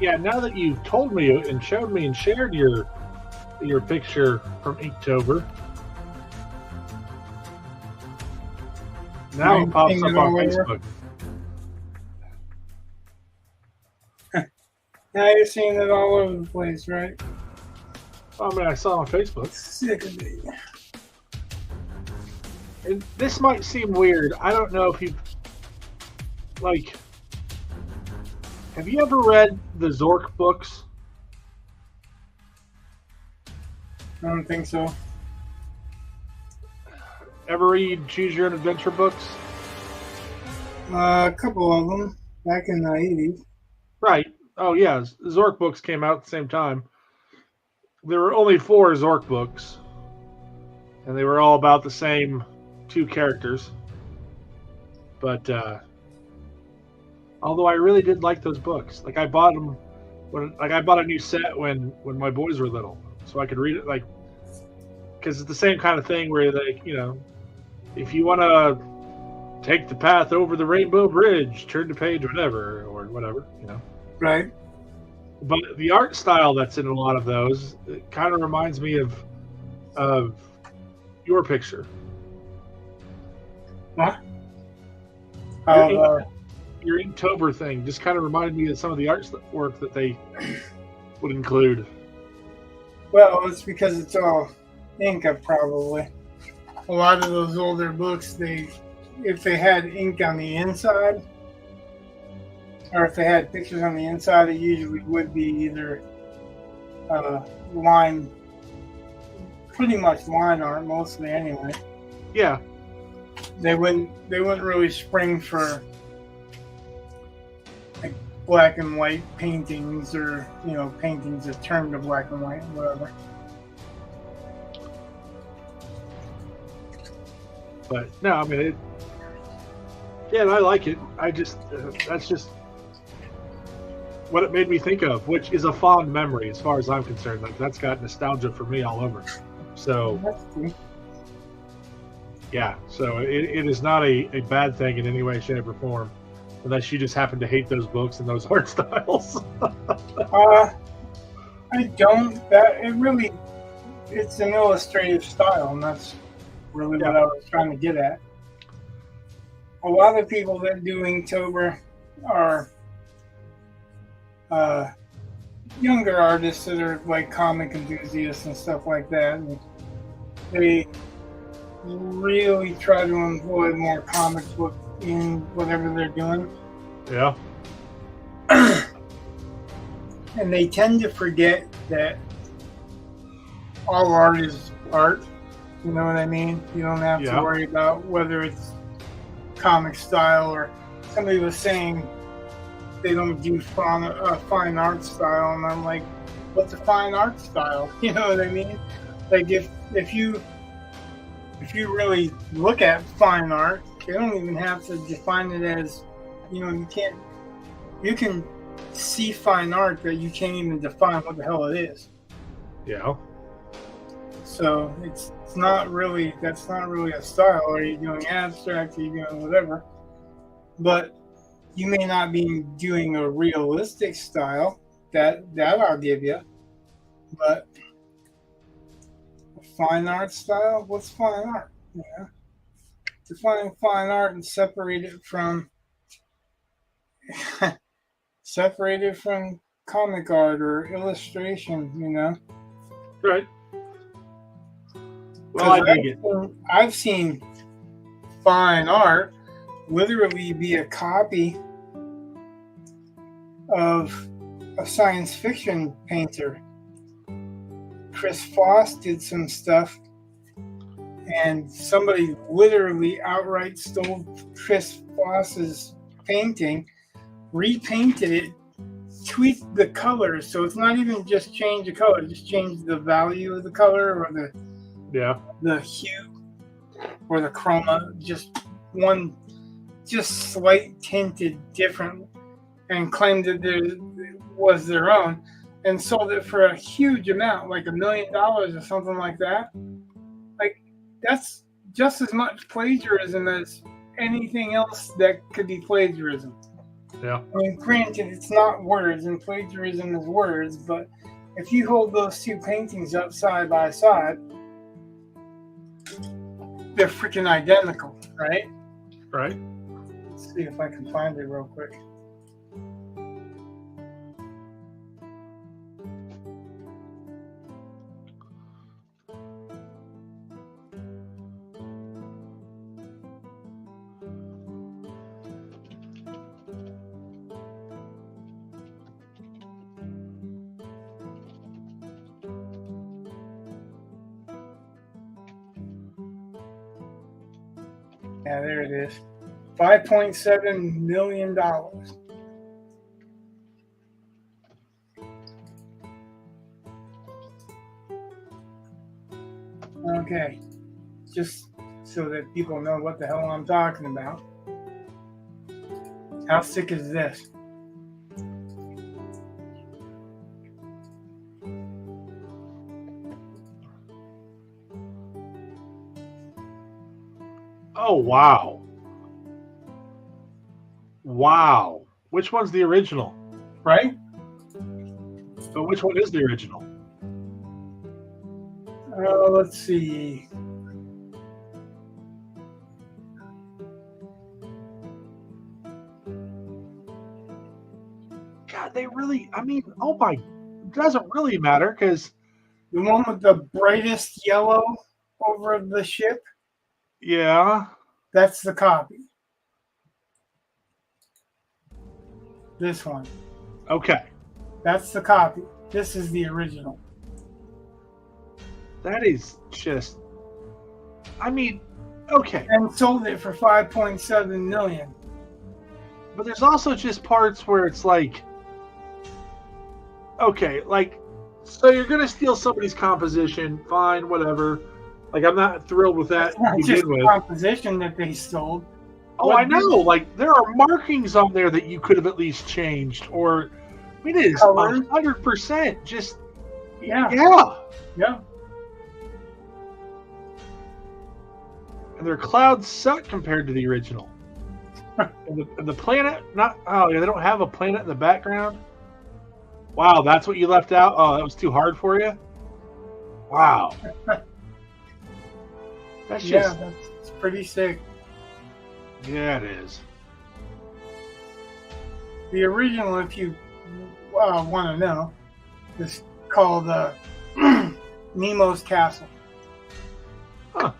Yeah, now that you've told me and showed me and shared your picture from Inktober, now it pops up on Facebook. Now you're seeing it all over the place, right? I mean, I saw it on Facebook. Sick of it. And this might seem weird. I don't know if you like. Have you ever read the Zork books? I don't think so. Ever read Choose Your Own Adventure books? A couple of them back in the 80s. Right. Oh, yeah. Zork books came out at the same time. There were only 4 Zork books, and they were all about the same 2 characters. But although I really did like those books, like I bought them I bought a new set when my boys were little, so I could read it, like, because it's the same kind of thing where, like, if you want to take the path over the Rainbow Bridge, turn to page whatever or whatever, Right. But the art style that's in a lot of those, it kind of reminds me of your picture. Huh? Your Inktober thing just kind of reminded me of some of the artwork that they would include. Well, it's because it's all ink, probably. A lot of those older books, if they had ink on the inside, or if they had pictures on the inside, it usually would be either pretty much line art, mostly anyway. Yeah. They wouldn't really spring for like black and white paintings, or paintings that turn to black and white, whatever. But no, I mean, and I like it. I just that's just what it made me think of, which is a fond memory as far as I'm concerned. Like, that's got nostalgia for me all over. So That's cool. Yeah, so it is not a bad thing in any way, shape, or form, unless you just happen to hate those books and those art styles. I don't. It's an illustrative style, and that's really what I was trying to get at. A lot of people that do Inktober are younger artists that are like comic enthusiasts and stuff like that. And they really try to employ more comic book in whatever they're doing. Yeah. And they tend to forget that all art is art. You know what I mean? You don't have to worry about whether it's comic style, or somebody was saying they don't do fine art style, and I'm like, what's a fine art style? You know what I mean? Like, if you really look at fine art, you don't even have to define it as, you can see fine art, but you can't even define what the hell it is. Yeah. So that's not really a style. Are you doing abstract? Are you doing whatever? But you may not be doing a realistic style. That I'll give you. But fine art style? What's fine art? Define fine art and separate it from comic art or illustration. Right. Well, I dig it. I've seen fine art literally be a copy of a science fiction painter. Chris Foss did some stuff, and somebody literally outright stole Chris Foss's painting, repainted it, tweaked the color, so it's not even just change the color, just change the value of the color, or the hue, or the chroma, just slight tinted different, and claimed that it was their own, and sold it for a huge amount, like $1 million or something like that. Like, that's just as much plagiarism as anything else that could be plagiarism. Yeah. I mean, granted, it's not words, and plagiarism is words, but if you hold those two paintings up side by side, they're freaking identical, right? Right. Let's see if I can find it real quick. Yeah, there it is. $5.7 million. Okay, just so that people know what the hell I'm talking about. How sick is this? Oh, wow. Wow. Which one's the original? Right? But which one is the original? Let's see. God, they really, I mean, oh my, it doesn't really matter because, The one with the brightest yellow over the ship, yeah. that's the copy. This one. Okay. That's the copy. This is the original. That is just, I mean, okay. And sold it for $5.7 million. But there's also just parts where it's like, okay, like, so you're going to steal somebody's composition, fine, whatever. Like, I'm not thrilled with that It's not to just begin the with. composition that they stole. Oh, I know. Like, there are markings on there that you could have at least changed. Or, I mean, it is Colors. 100% just, Yeah. yeah. And their clouds suck compared to the original. and the planet, not, oh, yeah, they don't have a planet in the background? Wow, that's what you left out? Oh, that was too hard for you? Wow. That's just, that's pretty sick. yeah, it is. The original, if you want to know, is called Nemo's Castle. Huh.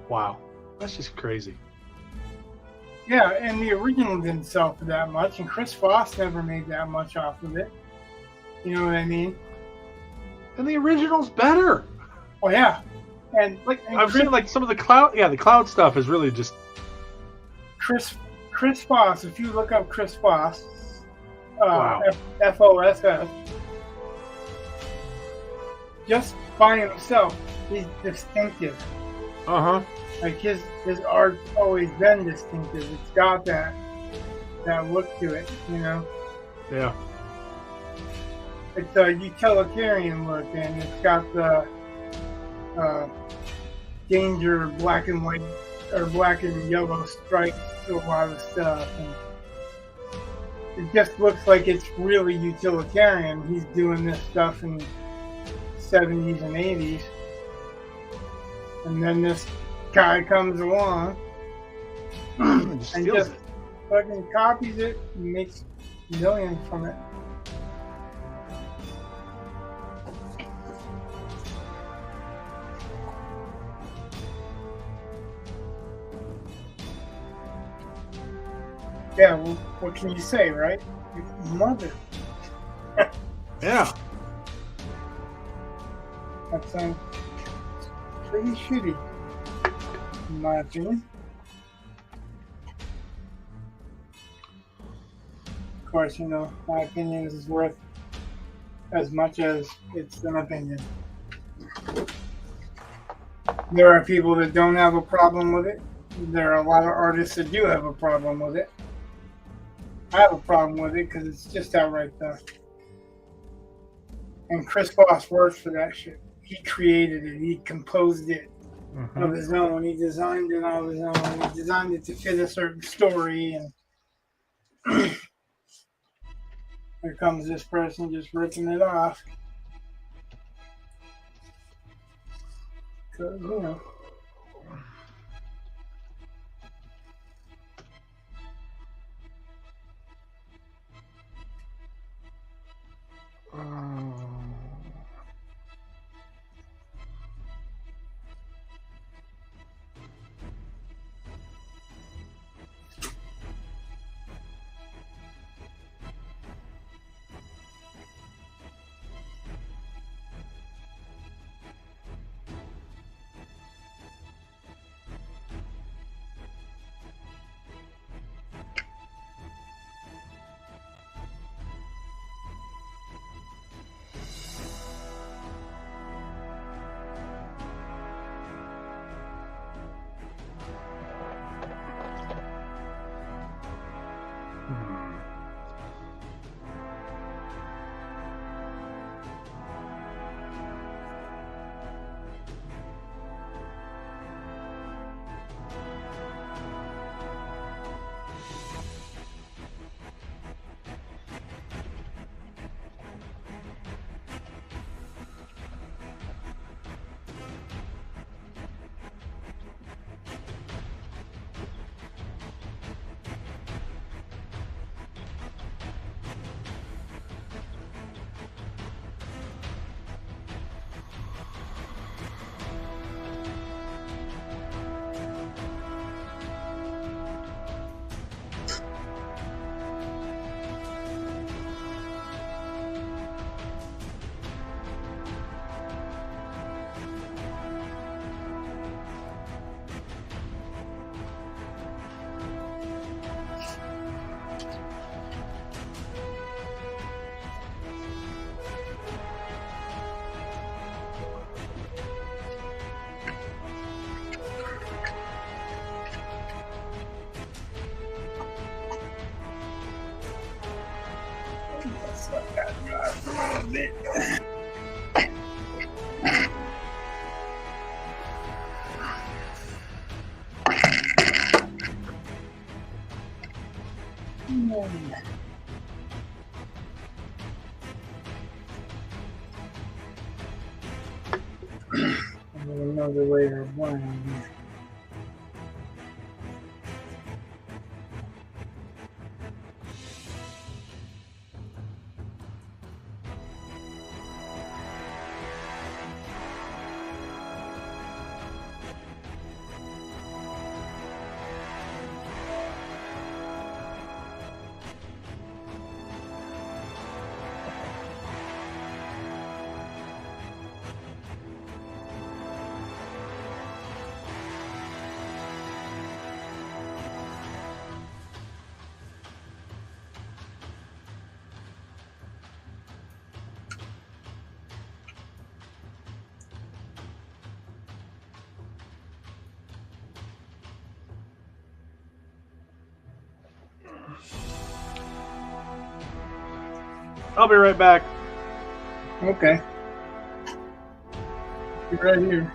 Wow. That's just crazy. Yeah, and the original didn't sell for that much, and Chris Foss never made that much off of it. You know what I mean? And the original's better. Oh yeah, and I'm saying, like, some of the cloud, the cloud stuff is really just Chris Foss. If you look up Chris Foss, wow. Foss, just by himself, he's distinctive. Uh-huh. Like his art's always been distinctive. It's got that look to it, you know. Yeah. It's a utilitarian look, and it's got the danger black and white or black and yellow stripes to a lot of stuff, and it just looks like it's really utilitarian. He's doing this stuff in the 70s and 80s, and then this guy comes along and just fucking copies it and makes millions from it. Yeah, well, what can you say, right? Your mother. Yeah. That sounds pretty shitty, in my opinion. Of course, you know, my opinion is worth as much as it's an opinion. There are people that don't have a problem with it. There are a lot of artists that do have a problem with it. I have a problem with it because it's just outright theft. And Chris Foss works for that shit. He created it. He composed it. of his own. He designed it of his own. He designed it to fit a certain story, and here comes this person just ripping it off. Because, you know. Another layer of wine. I'll be right back. Okay. Be right here.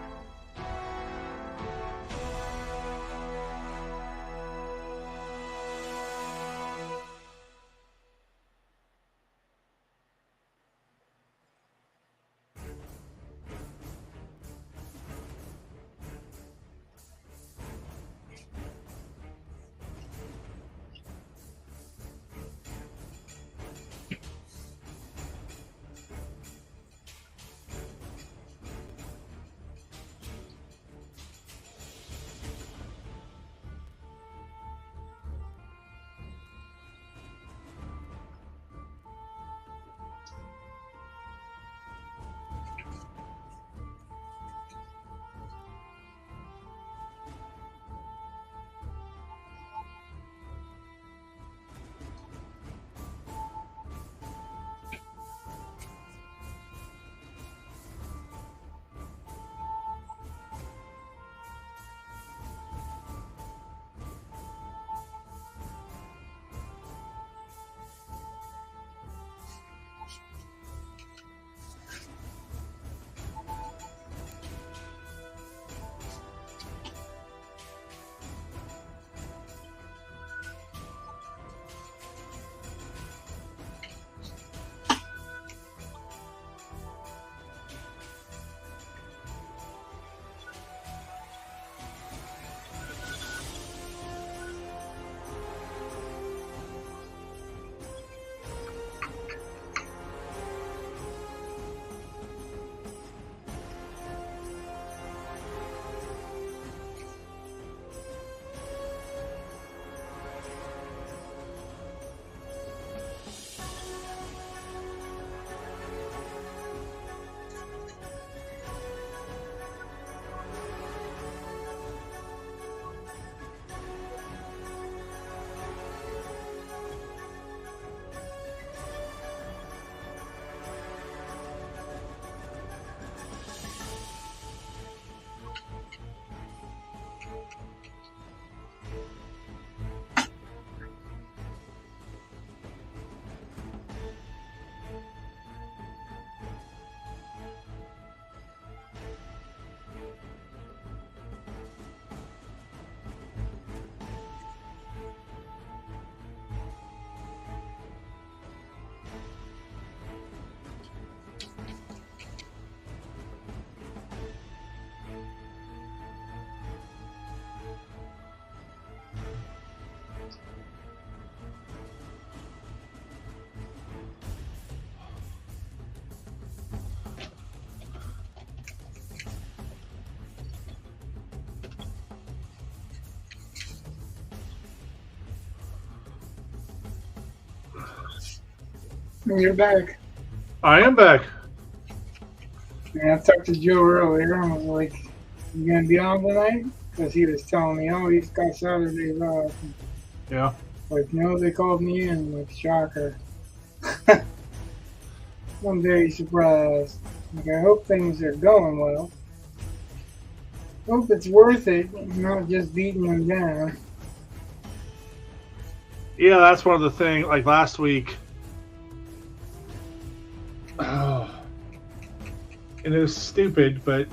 You're back. I am back. And I talked to Joe earlier and was like, "You gonna be on tonight?" Because he was telling me, "Oh, he's got Saturdays off." Yeah. Like, no, they called me in. Like, shocker. I'm very surprised. Like, I hope things are going well. Hope it's worth it, not just beating them down. Yeah, that's one of the things. Like last week, oh, and it was stupid, but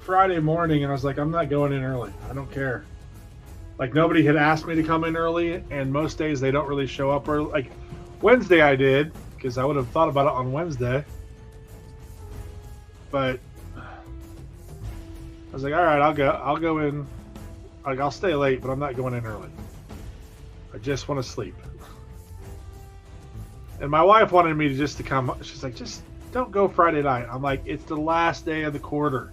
Friday morning, I was like, I'm not going in early. I don't care. Like nobody had asked me to come in early, and most days they don't really show up early. Like Wednesday, I did because I would have thought about it on Wednesday, but I was like, all right, I'll go. I'll go in. Like I'll stay late, but I'm not going in early. I just want to sleep. And my wife wanted me to just to come. She's like, just don't go Friday night. I'm like, it's the last day of the quarter.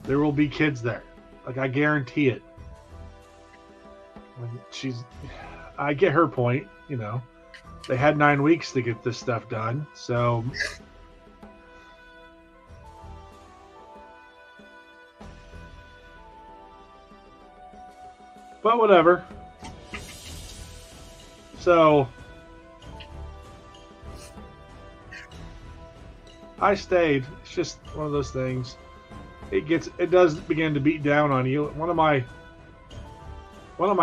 There will be kids there. Like I guarantee it. I get her point. You know, they had 9 weeks to get this stuff done. So, but whatever. So I stayed. It's just one of those things. It does begin to beat down on you. One of my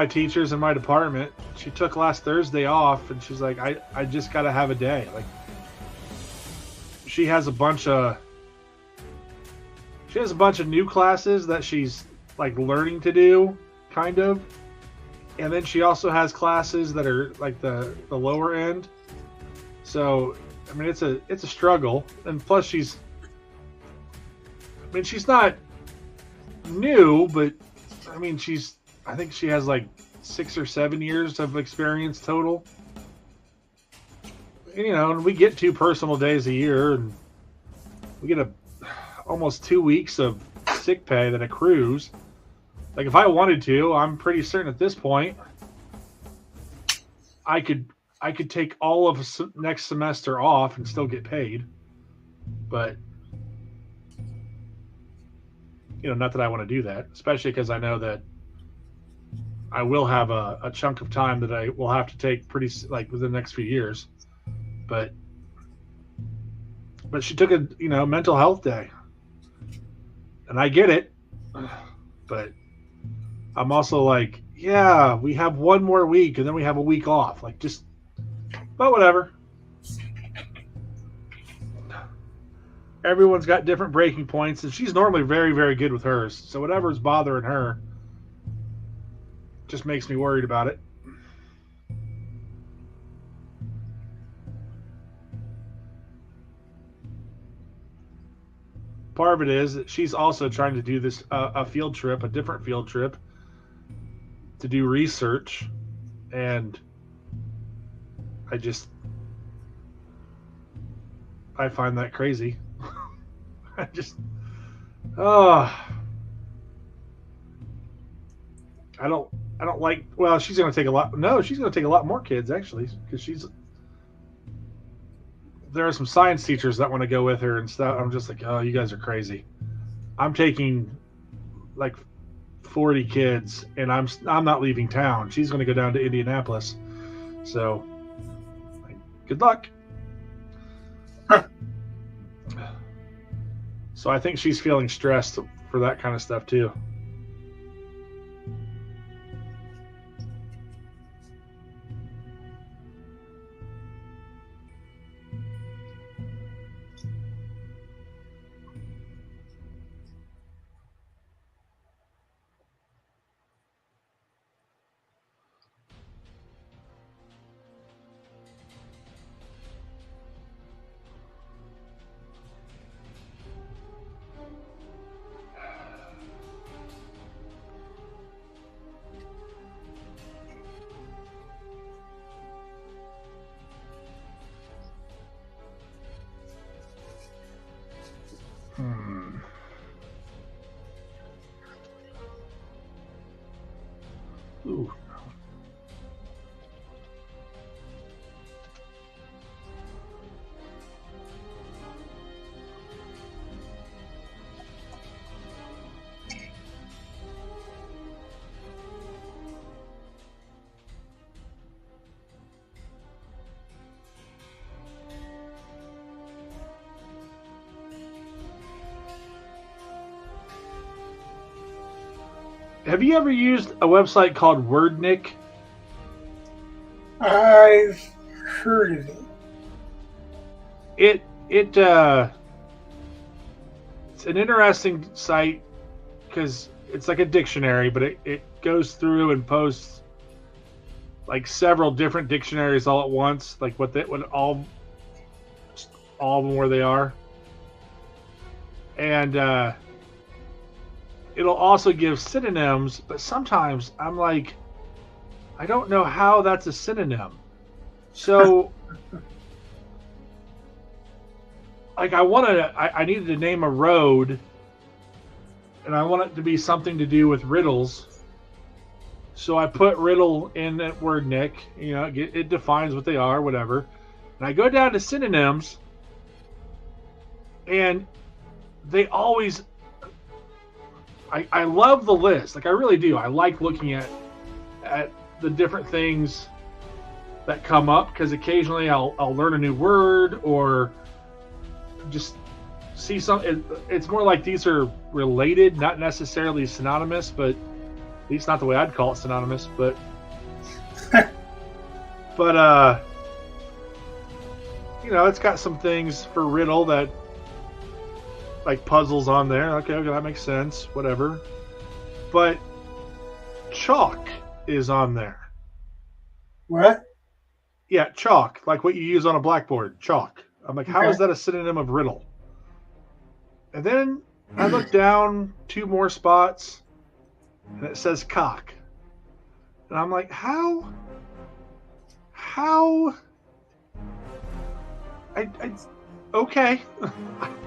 teachers in my department, she took last Thursday off, and she's like, I just got to have a day. Like she has a bunch of new classes that she's like learning to do, kind of. And then she also has classes that are like the lower end. So, I mean, it's a struggle. And plus she's not new, but I mean, I think she has like 6 or 7 years of experience total. And, you know, and we get 2 personal days a year, and we get almost 2 weeks of sick pay that accrues. Like if I wanted to, I'm pretty certain at this point I could take all of next semester off and still get paid. But you know, not that I want to do that, especially because I know that I will have a chunk of time that I will have to take pretty like within the next few years. But she took a mental health day, and I get it, but I'm also like, yeah, we have 1 more week and then we have a week off. Like just, but whatever. Everyone's got different breaking points, and she's normally very, very good with hers. So whatever's bothering her just makes me worried about it. Part of it is that she's also trying to do this a field trip, a different field trip, to do research, and I find that crazy. I just, I don't like. Well, she's going to take a lot. No, she's going to take a lot more kids actually, because there are some science teachers that want to go with her and stuff. I'm just like, oh, you guys are crazy. I'm taking like 40 kids, and I'm not leaving town. She's going to go down to Indianapolis. So, good luck. So I think she's feeling stressed for that kind of stuff too. Ooh. Have you ever used a website called WordNick? I've heard of it. It's an interesting site because it's like a dictionary, but it goes through and posts like several different dictionaries all at once, like what all of them where they are, and it'll also give synonyms. But sometimes I'm like, I don't know how that's a synonym. So like I needed to name a road, and I want it to be something to do with riddles. So I put riddle in that word Nick. You know, it defines what they are, whatever. And I go down to synonyms, and they always. I love the list. Like I really do. I like looking at the different things that come up because occasionally I'll learn a new word or just see some. It's more like these are related, not necessarily synonymous, but at least not the way I'd call it synonymous. But you know, it's got some things for riddle that like puzzles on there. Okay, that makes sense. Whatever. But chalk is on there. What? Yeah, chalk, like what you use on a blackboard. Chalk. I'm like, how Okay. is that a synonym of riddle? And then I look down 2 more spots, and it says cock. And I'm like, how? I okay.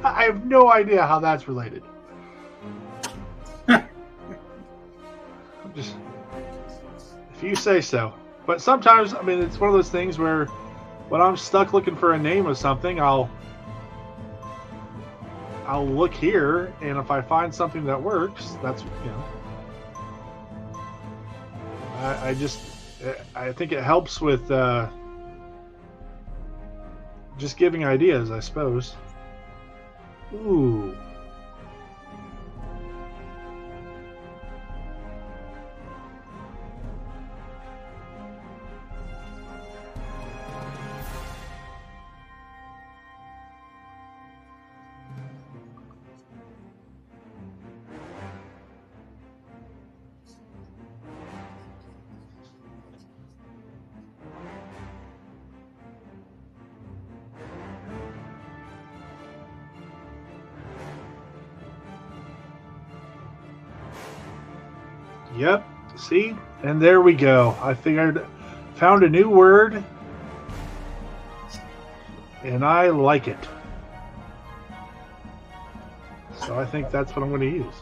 I have no idea how that's related. Just if you say so. But sometimes, I mean, it's one of those things where when I'm stuck looking for a name of something, I'll look here, and if I find something that works, that's I think it helps with just giving ideas, I suppose. Ooh. Yep. See? And there we go. Found a new word, and I like it. So I think that's what I'm going to use.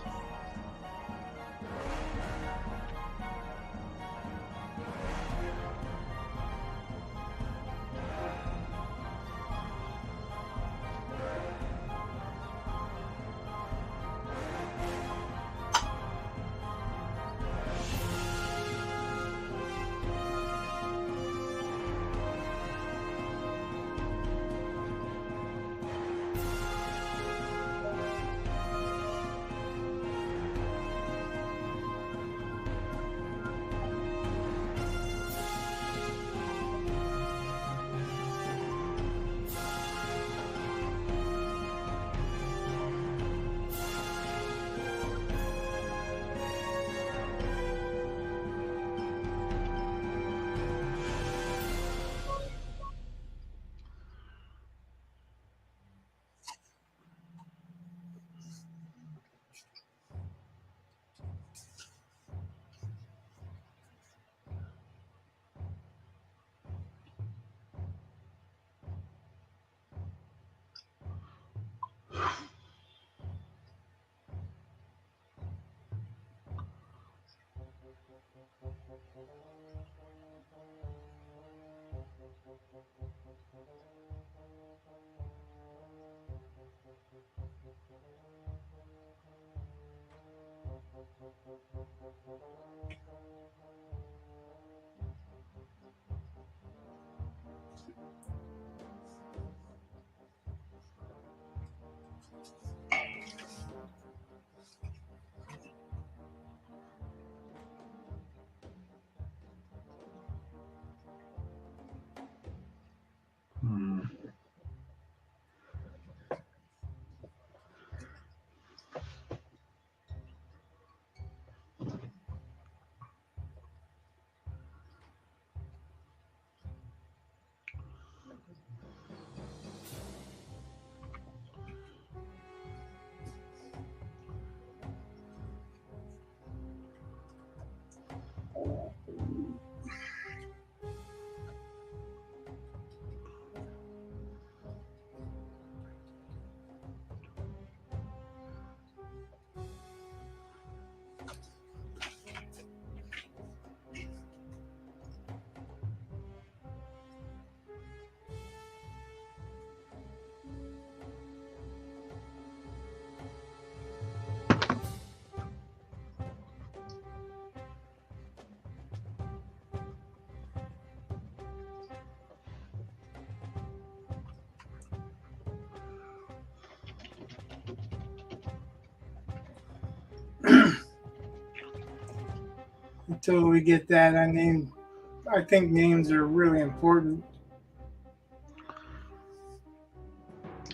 until we get that. I think names are really important.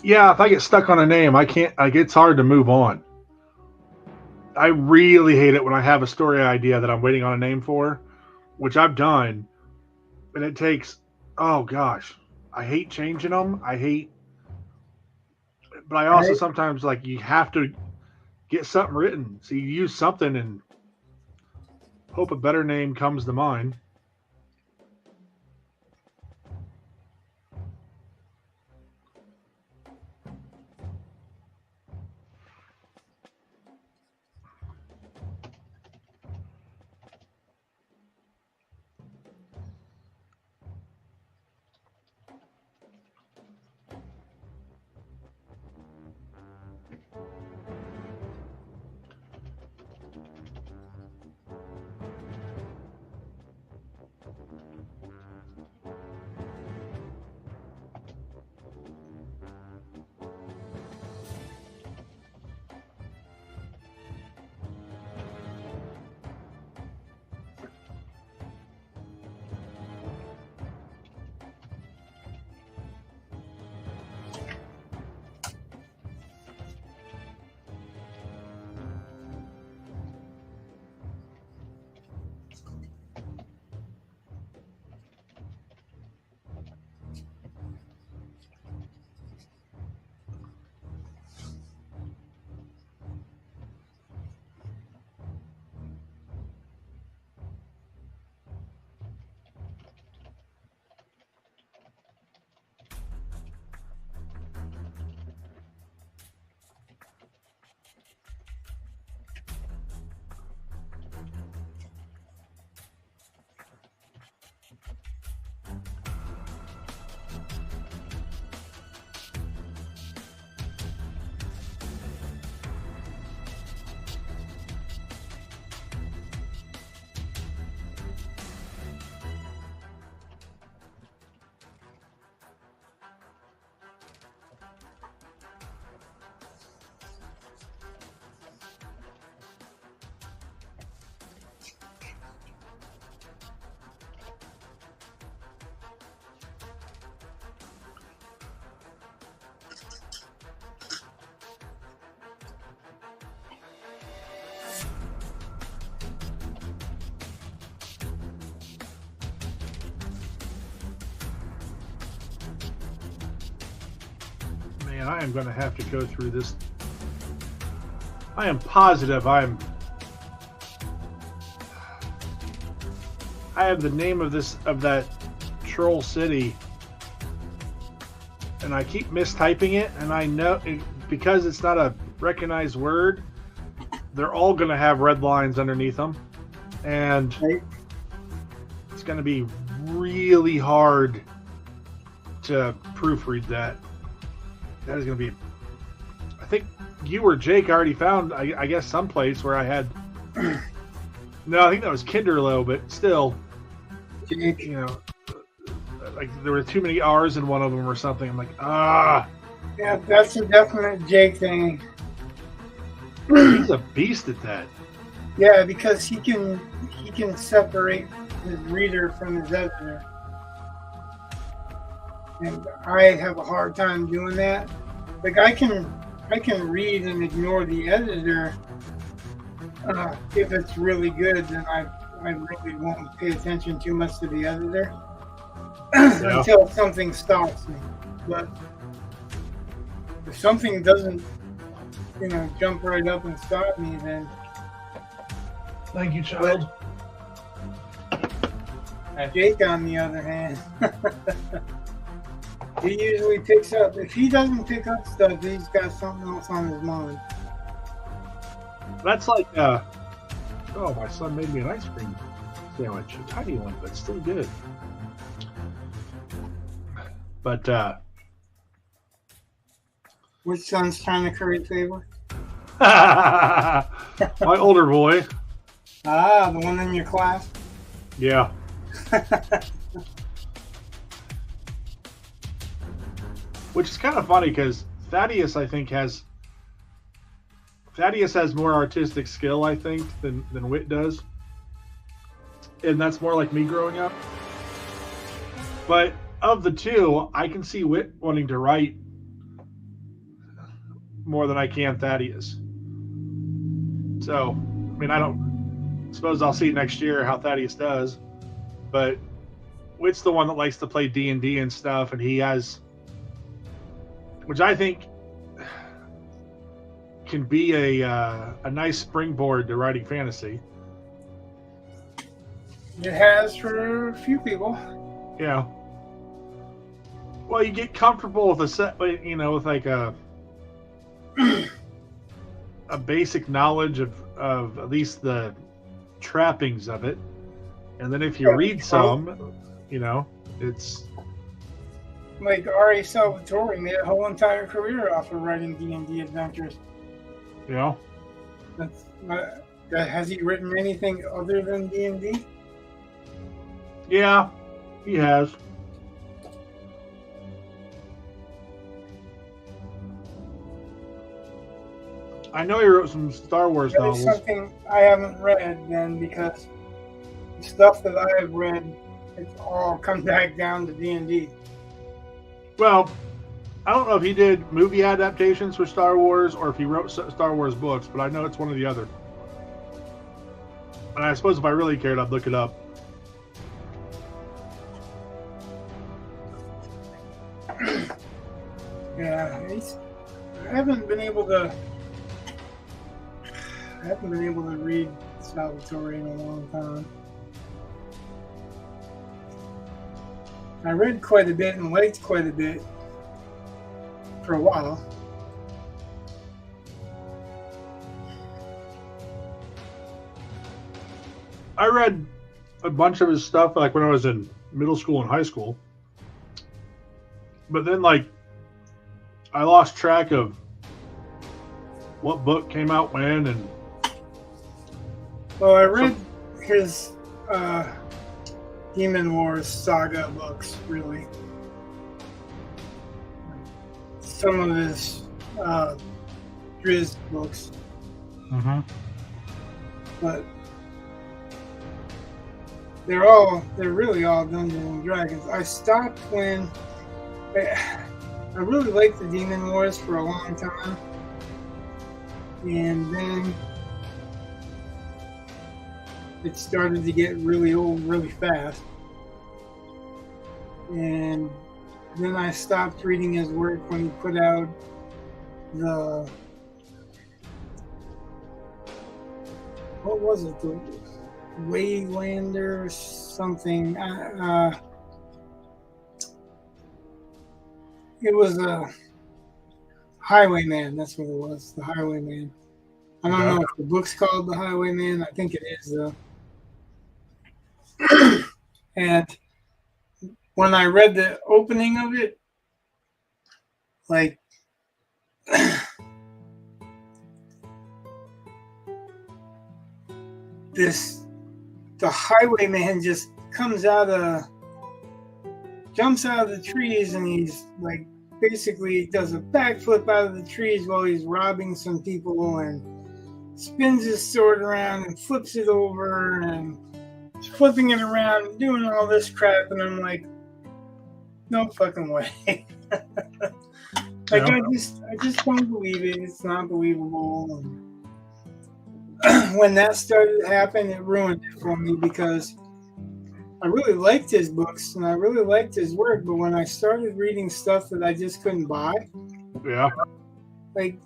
Yeah, if I get stuck on a name, I can't. Like, it's hard to move on. I really hate it when I have a story idea that I'm waiting on a name for, which I've done, and it takes. Oh gosh, I hate changing them. But I also Right? sometimes like you have to get something written. So you use something and hope a better name comes to mind. Man, I am going to have to go through this. I am positive I have the name of that troll city, and I keep mistyping it, and I know because it's not a recognized word, they're all going to have red lines underneath them, and it's going to be really hard to proofread that. That is going to be. I think you or Jake already found, I guess, someplace where I had. No, I think that was Kinderlow, but still, Jake. you know, like there were too many R's in one of them or something. I'm like, ah. Yeah, that's a definite Jake thing. He's a beast at that. Yeah, because he can separate his reader from his editor. And I have a hard time doing that. Like I can read and ignore the editor if it's really good. Then I really won't pay attention too much to the editor until something stops me. But if something doesn't, jump right up and stop me, then. Thank you, child. Jake, on the other hand. He usually picks up. If he doesn't pick up stuff, he's got something else on his mind. That's like, oh, my son made me an ice cream sandwich, a tiny one, but still good. But, Which son's trying to curry favor? my older boy. Ah, the one in your class? Yeah. Which is kind of funny because Thaddeus, I think, has more artistic skill, I think, than Whit does. and that's more like me growing up. But of the two, I can see Whit wanting to write more than I can Thaddeus. So, I mean, I don't suppose I'll see next year how Thaddeus does, but Whit's the one that likes to play D&D and stuff, and he has, which I think can be a nice springboard to writing fantasy. It has for a few people. Yeah. Well, you get comfortable with a set, you know, with like a basic knowledge of at least the trappings of it, and then if you read some, you know, it's like R.A. Salvatore made a whole entire career off of writing D&D adventures. You know, that's has he written anything other than D&D? Yeah, he has. I know he wrote some Star Wars novels. There's something I haven't read then, because the stuff that I've read, it's all come back down to D&D. Well, I don't know if he did movie adaptations for Star Wars or if he wrote Star Wars books, but I know it's one or the other. And I suppose if I really cared, I'd look it up. Yeah, I haven't been able to read Salvatore in a long time. I read quite a bit and liked quite a bit for a while. I read a bunch of his stuff like when I was in middle school and high school. But then like I lost track of what book came out when, and well, I read his Demon Wars saga books, really. Some of his Driz books. Mm-hmm. But they're really all Dungeons and Dragons. I stopped when I really liked the Demon Wars for a long time, and then it started to get really old really fast. And then I stopped reading his work when he put out the, what was it, the Waylander something. It was a Highwayman, that's what it was, the Highwayman. I don't know if the book's called The Highwayman. I think it is, though. And when I read the opening of it, like, the Highwayman just jumps out of the trees, and he's like, basically does a backflip out of the trees while he's robbing some people, and spins his sword around and flips it over and flipping it around and doing all this crap, and I'm like, no fucking way. Like, I just don't believe it. It's not believable. And when that started to happen, it ruined it for me, because I really liked his books and I really liked his work, but when I started reading stuff that I just couldn't buy, like,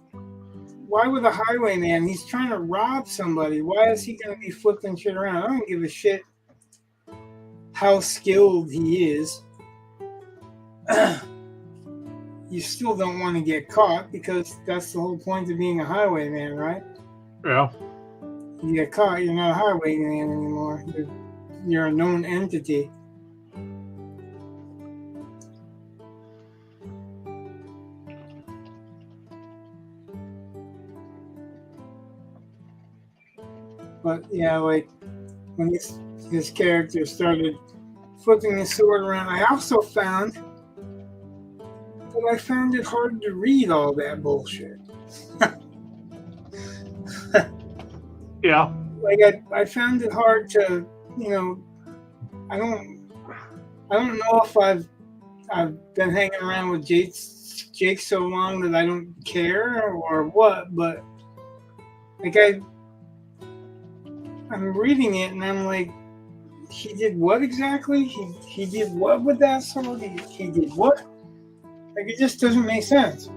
why would a Highwayman? He's trying to rob somebody. Why is he going to be flipping shit around? I don't give a shit how skilled he is. You still don't want to get caught, because that's the whole point of being a Highwayman, right? Yeah. You get caught, you're not a Highwayman anymore. You're a known entity. But yeah, like when his character started flipping his sword around, I also found that I found it hard to read all that bullshit. Yeah. Like I found it hard to you know, I don't know if I've been hanging around with Jake so long that I don't care or what, but like I'm reading it and I'm like, he did what exactly? He did what with that sword? He did what? Like, it just doesn't make sense.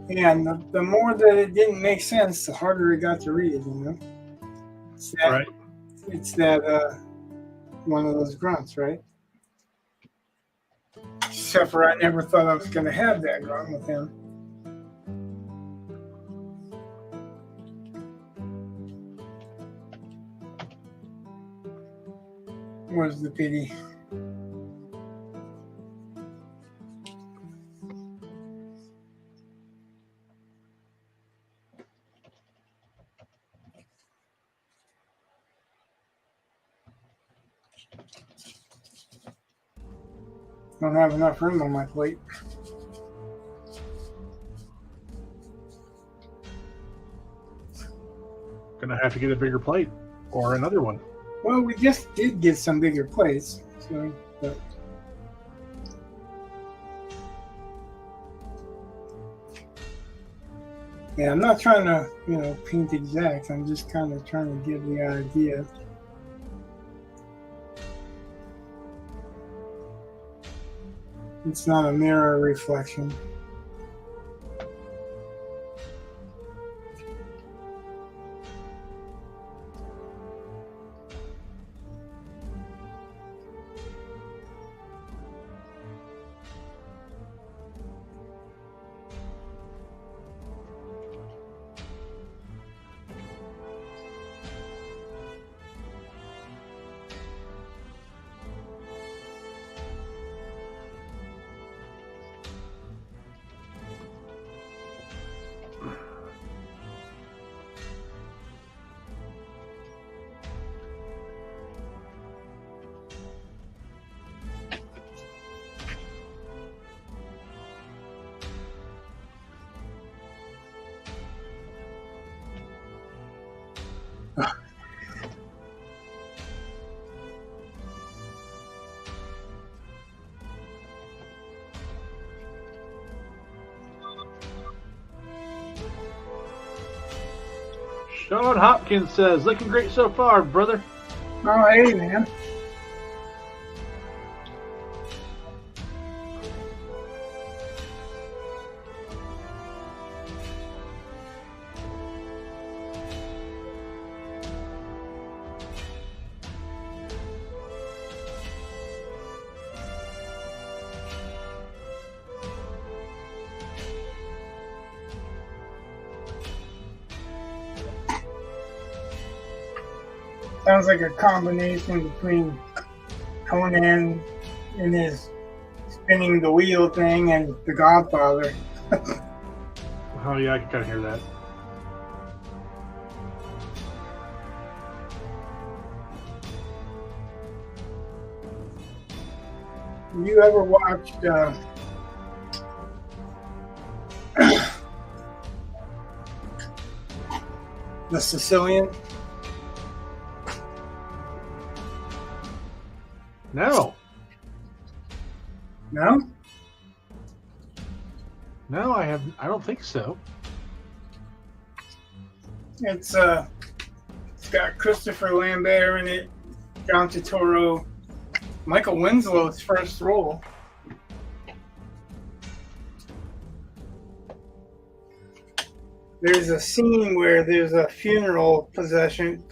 Yeah, and the more that it didn't make sense, the harder it got to read, you know? Right. It's that one of those grunts, right? Except for I never thought I was going to have that grunt with him. Where's the pity? Don't have enough room on my plate. Gonna have to get a bigger plate or another one. Well, we just did get some bigger plates, so. But. Yeah, I'm not trying to, paint exact. I'm just kind of trying to give the idea. It's not a mirror reflection. Sean Hopkins says, looking great so far, brother. Oh, hey, man. Sounds like a combination between Conan and his spinning the wheel thing and The Godfather. Oh, yeah, I can kind of hear that. You ever watched The Sicilian? No. No? No, I don't think so. It's got Christopher Lambert in it, John Turturro, Michael Winslow's first role. There's a scene where there's a funeral procession.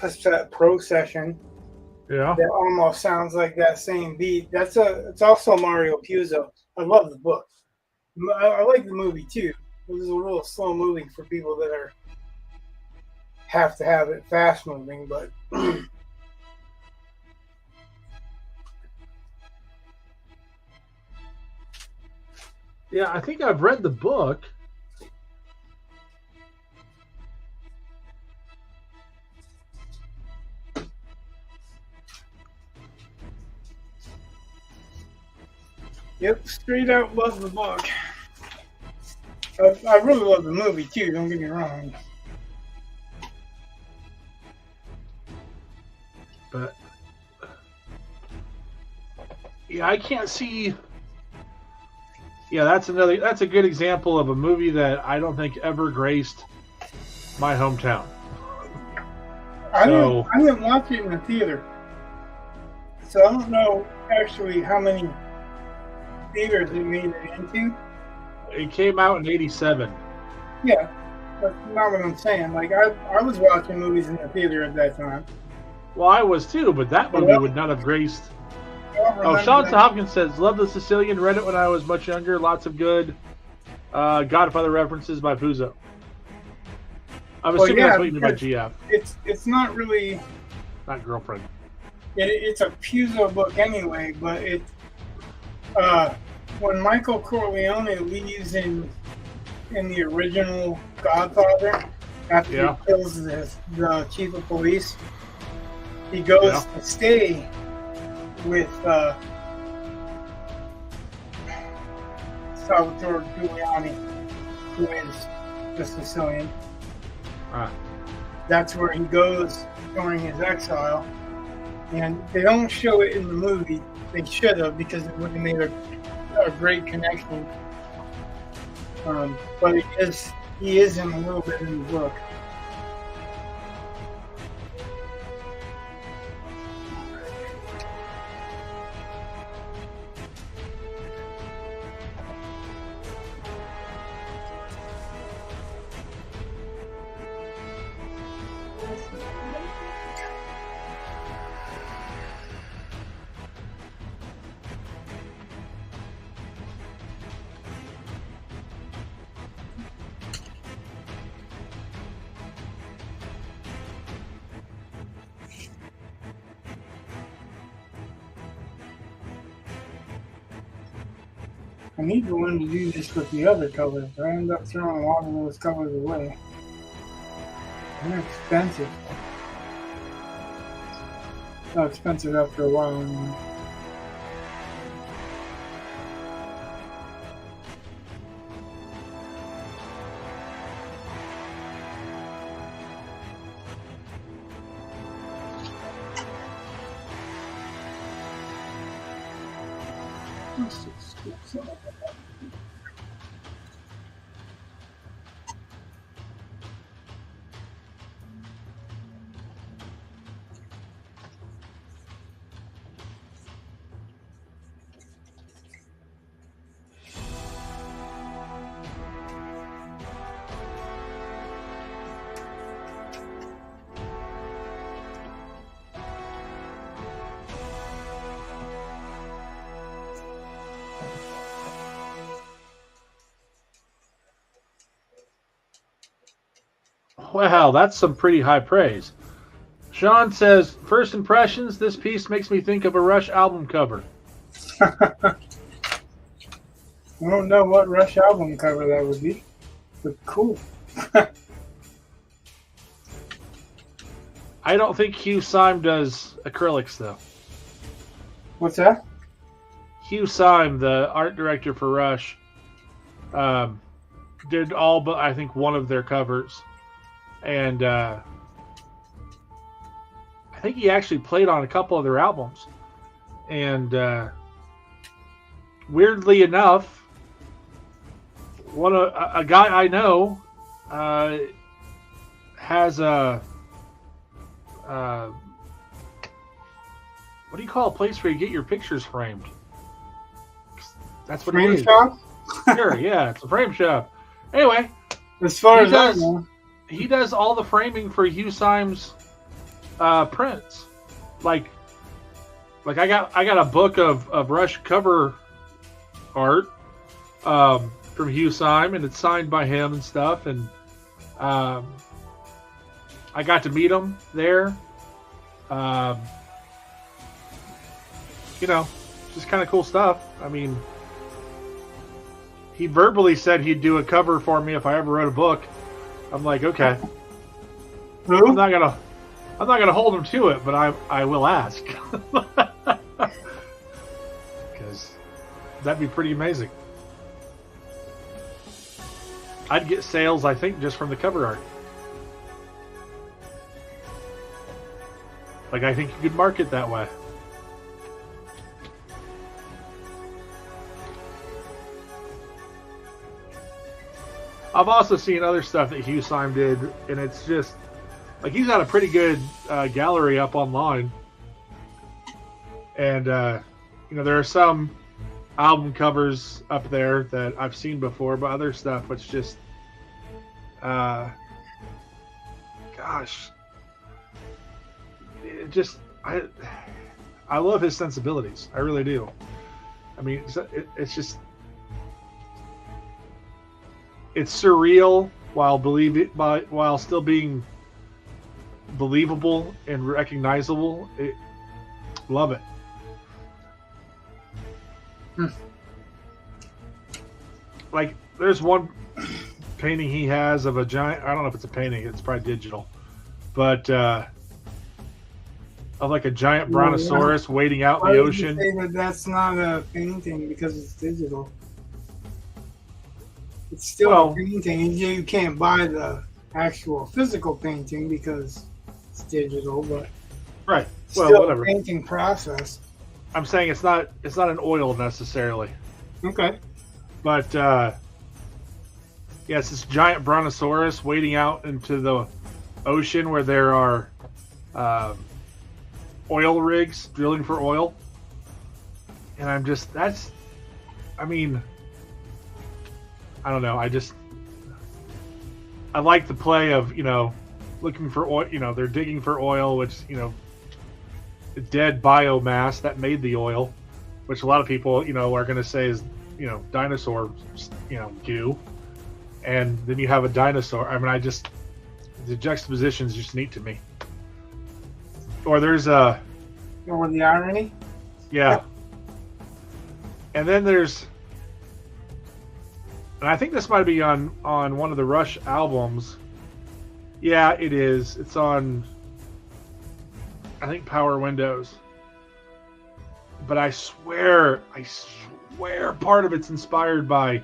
Yeah. That almost sounds like that same beat. It's also Mario Puzo. I love the book. I like the movie too. It was a little slow moving for people that have to have it fast moving, but yeah, I think I've read the book. Yep, straight out love the book. I really love the movie too, don't get me wrong. But yeah, I can't see. Yeah, that's a good example of a movie that I don't think ever graced my hometown. I didn't watch it in the theater, so I don't know actually how many theaters it made it into. It came out in '87. Yeah, that's not what I'm saying. Like I was watching movies in the theater at that time. Well, I was too, but that movie would not have graced. Oh, Sean Hopkins says, "Love the Sicilian. Read it when I was much younger. Lots of good Godfather references by Puzo." I'm assuming that's what you mean by GF. It's not really. Not girlfriend. It's a Puzo book anyway, but when Michael Corleone leaves in the original Godfather, after he kills the chief of police, he goes to stay with Salvatore Giuliani, who is the Sicilian. That's where he goes during his exile, and they don't show it in the movie. They should have, because it would have made a great connection. But he is in a little bit in the book. I need to learn to do this with the other colors, but I end up throwing a lot of those colors away. They're expensive. Not expensive after a while anyway. Wow, that's some pretty high praise. Sean says, first impressions, this piece makes me think of a Rush album cover. I don't know what Rush album cover that would be, but cool. I don't think Hugh Syme does acrylics, though. What's that? Hugh Syme, the art director for Rush, did all but, I think, one of their covers. And I think he actually played on a couple of their albums. And weirdly enough, a guy I know has a what do you call a place where you get your pictures framed? That's what frame it is. shop? Sure, yeah, it's a frame shop. Anyway, as far as I know, he does all the framing for Hugh Syme's prints. Like I got a book of Rush cover art from Hugh Syme, and it's signed by him and stuff. And I got to meet him there. Just kind of cool stuff. I mean, he verbally said he'd do a cover for me if I ever wrote a book. I'm like, okay. Who? I'm not gonna hold him to it, but I will ask. Because that'd be pretty amazing. I'd get sales, I think, just from the cover art. Like, I think you could market that way. I've also seen other stuff that Husheim did, and it's just like he's got a pretty good gallery up online. And there are some album covers up there that I've seen before, but other stuff it's just gosh, it just I love his sensibilities. I really do. I mean, it's just it's surreal while still being believable and recognizable. Love it. Like, there's one painting he has of a giant. I don't know if it's a painting. It's probably digital, but of like a giant brontosaurus wading out in the ocean. Why would you say that that's not a painting because it's digital? It's still a painting. You can't buy the actual physical painting because it's digital, but right. Well, still whatever. A painting process. I'm saying it's not an oil necessarily. Okay. But it's this giant brontosaurus wading out into the ocean where there are oil rigs drilling for oil. And I don't know. I like the play of, looking for oil, they're digging for oil, which, dead biomass that made the oil, which a lot of people, are going to say is, dinosaur, goo. And then you have a dinosaur. I mean, the juxtaposition is just neat to me. Or there's or the irony. Yeah. And then there's, and I think this might be on one of the Rush albums. Yeah, it is. It's on, I think, Power Windows. But I swear part of it's inspired by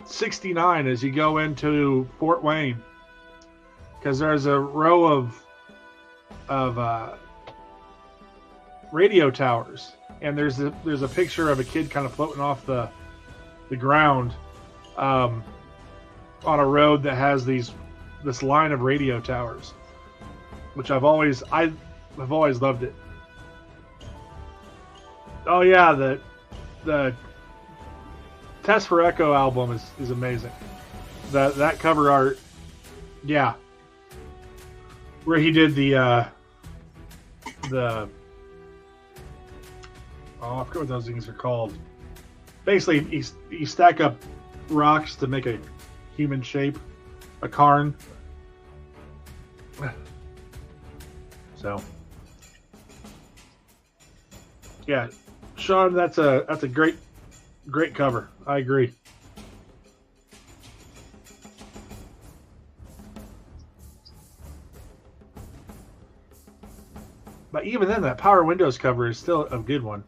69 as you go into Fort Wayne. Because there's a row of radio towers. And there's a picture of a kid kind of floating off the ground on a road that has this line of radio towers, which I've always loved it. Oh yeah, the Test for Echo album is amazing. That cover art, yeah, where he did the I forget what those things are called. Basically, you stack up rocks to make a human shape, a cairn. So, yeah, Sean, that's a great cover. I agree. But even then, that Power Windows cover is still a good one.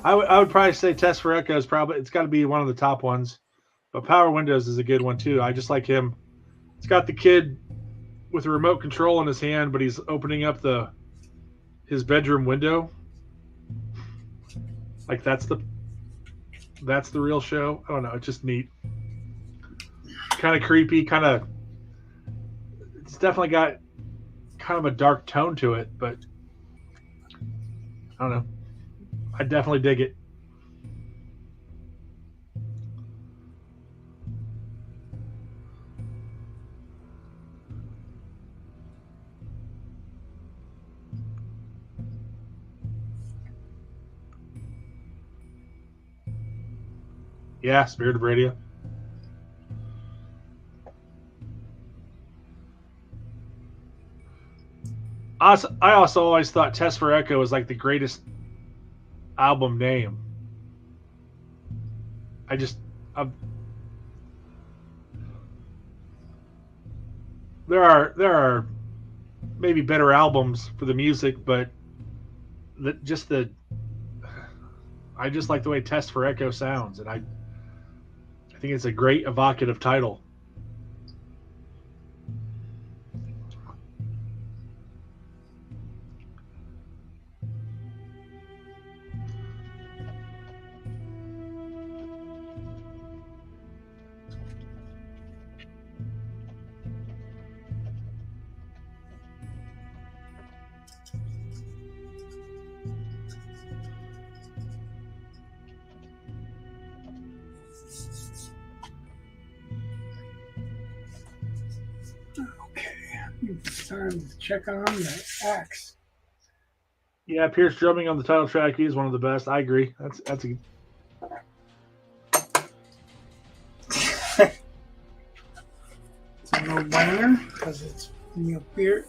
I would probably say Test for Echo is it's got to be one of the top ones. But Power Windows is a good one too. I just like him. It's got the kid with a remote control in his hand, but he's opening up his bedroom window. Like that's the real show. I don't know. It's just neat. Kind of creepy. It's definitely got kind of a dark tone to it, but I don't know. I definitely dig it. Yeah, Spirit of Radio. I also always thought Test for Echo was like the greatest album name. There are maybe better albums for the music, but I just like the way Test for Echo sounds, and I think it's a great evocative title. It's time to check on the axe. Yeah, Pierce drumming on the title track is one of the best. I agree. That's a It's a no-brainer because it's Neil Peart.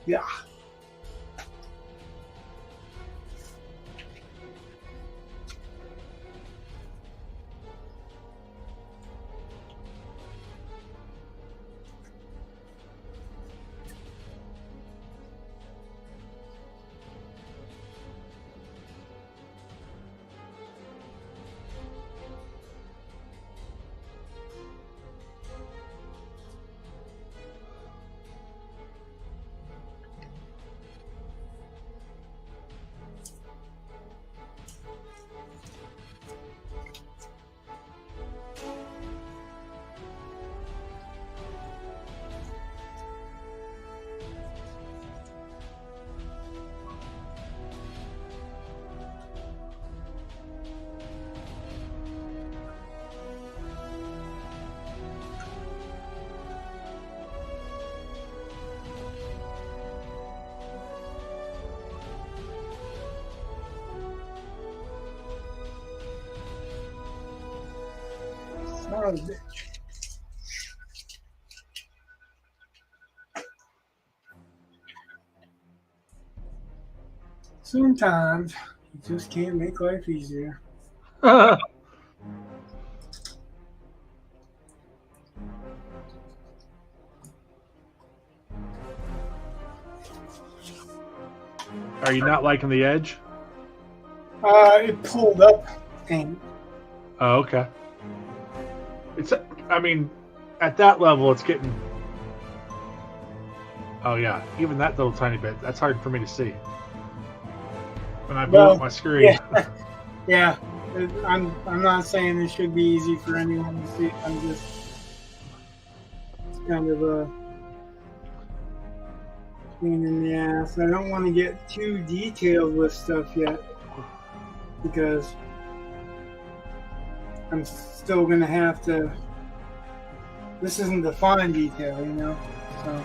Yeah. Son of a bitch. Sometimes you just can't make life easier. Are you not liking the edge? It pulled up paint. Oh, okay. It's, I mean, at that level, it's getting. Oh yeah, even that little tiny bit. That's hard for me to see. When I blew up my screen. Yeah. I'm not saying it should be easy for anyone to see. I'm just kind of a pain in the ass. I don't want to get too detailed with stuff yet because I'm still going to have to. This isn't the fine detail, you know? So.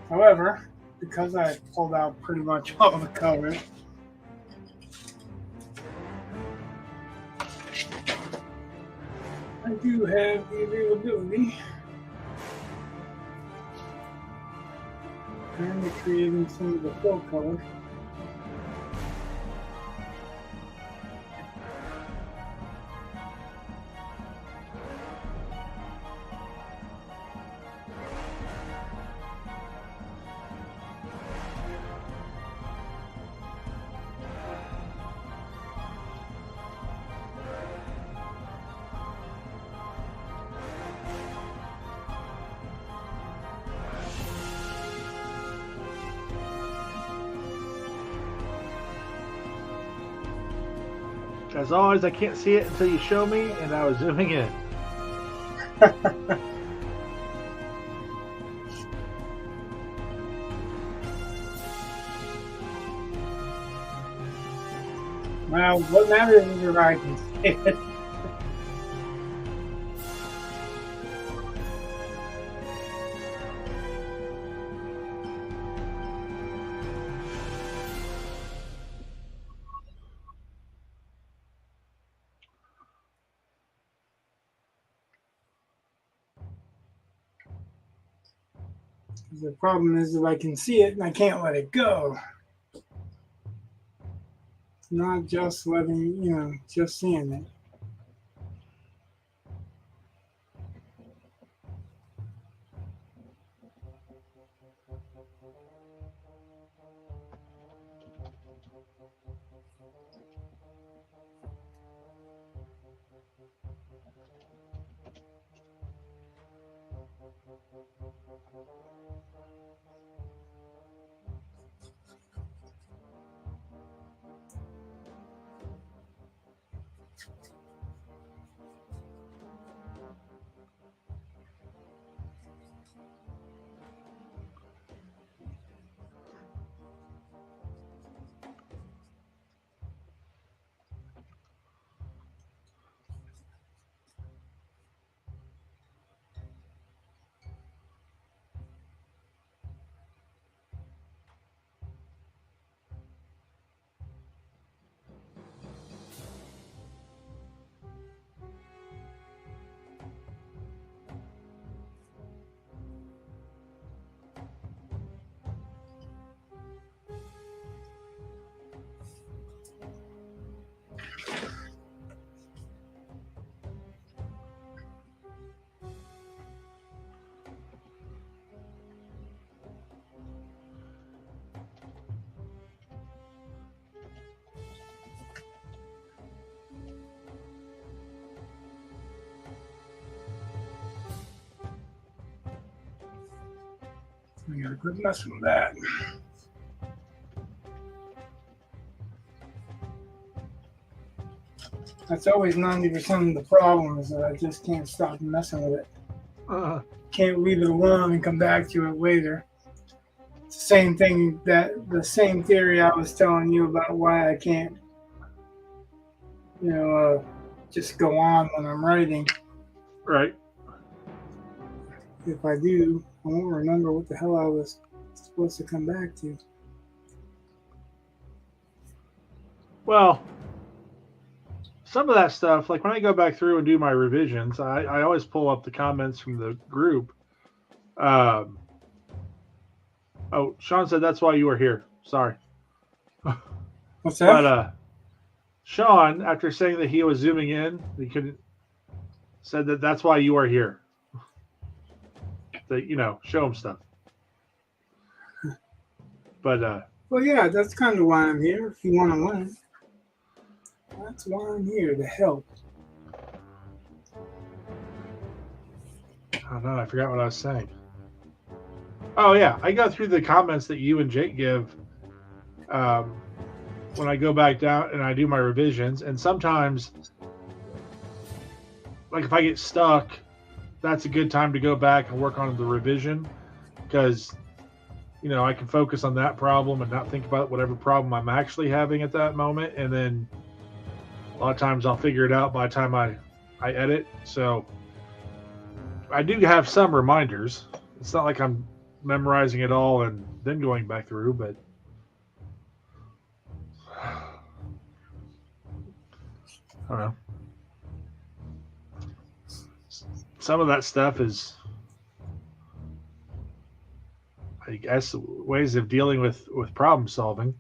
However, because I pulled out pretty much all the color, I do have the availability and creating some of the full color. As always, I can't see it until you show me, and I was zooming in. Well, what matters is if I can see it. The problem is that I can see it and I can't let it go. It's not just letting, just seeing it. I gotta quit messing with that. That's always 90% of the problem, is that I just can't stop messing with it. Can't leave it alone and come back to it later. It's the same thing, the same theory I was telling you about why I can't, just go on when I'm writing. Right. If I do, I won't remember what the hell I was supposed to come back to. Well, some of that stuff, like when I go back through and do my revisions, I always pull up the comments from the group. Oh, Sean said that's why you were here. Sorry. What's that? But Sean, after saying that he was zooming in, said that that's why you are here. That, show him stuff. But well, yeah, that's kind of why I'm here. If you want to learn, that's why I'm here, to help. Oh no, I forgot what I was saying. Oh yeah, I go through the comments that you and Jake give when I go back down and I do my revisions, and sometimes, like if I get stuck, that's a good time to go back and work on the revision, because I can focus on that problem and not think about whatever problem I'm actually having at that moment, and then a lot of times I'll figure it out by the time I edit. So I do have some reminders. It's not like I'm memorizing it all and then going back through, but I don't know. Some of that stuff is, I guess, ways of dealing with problem solving.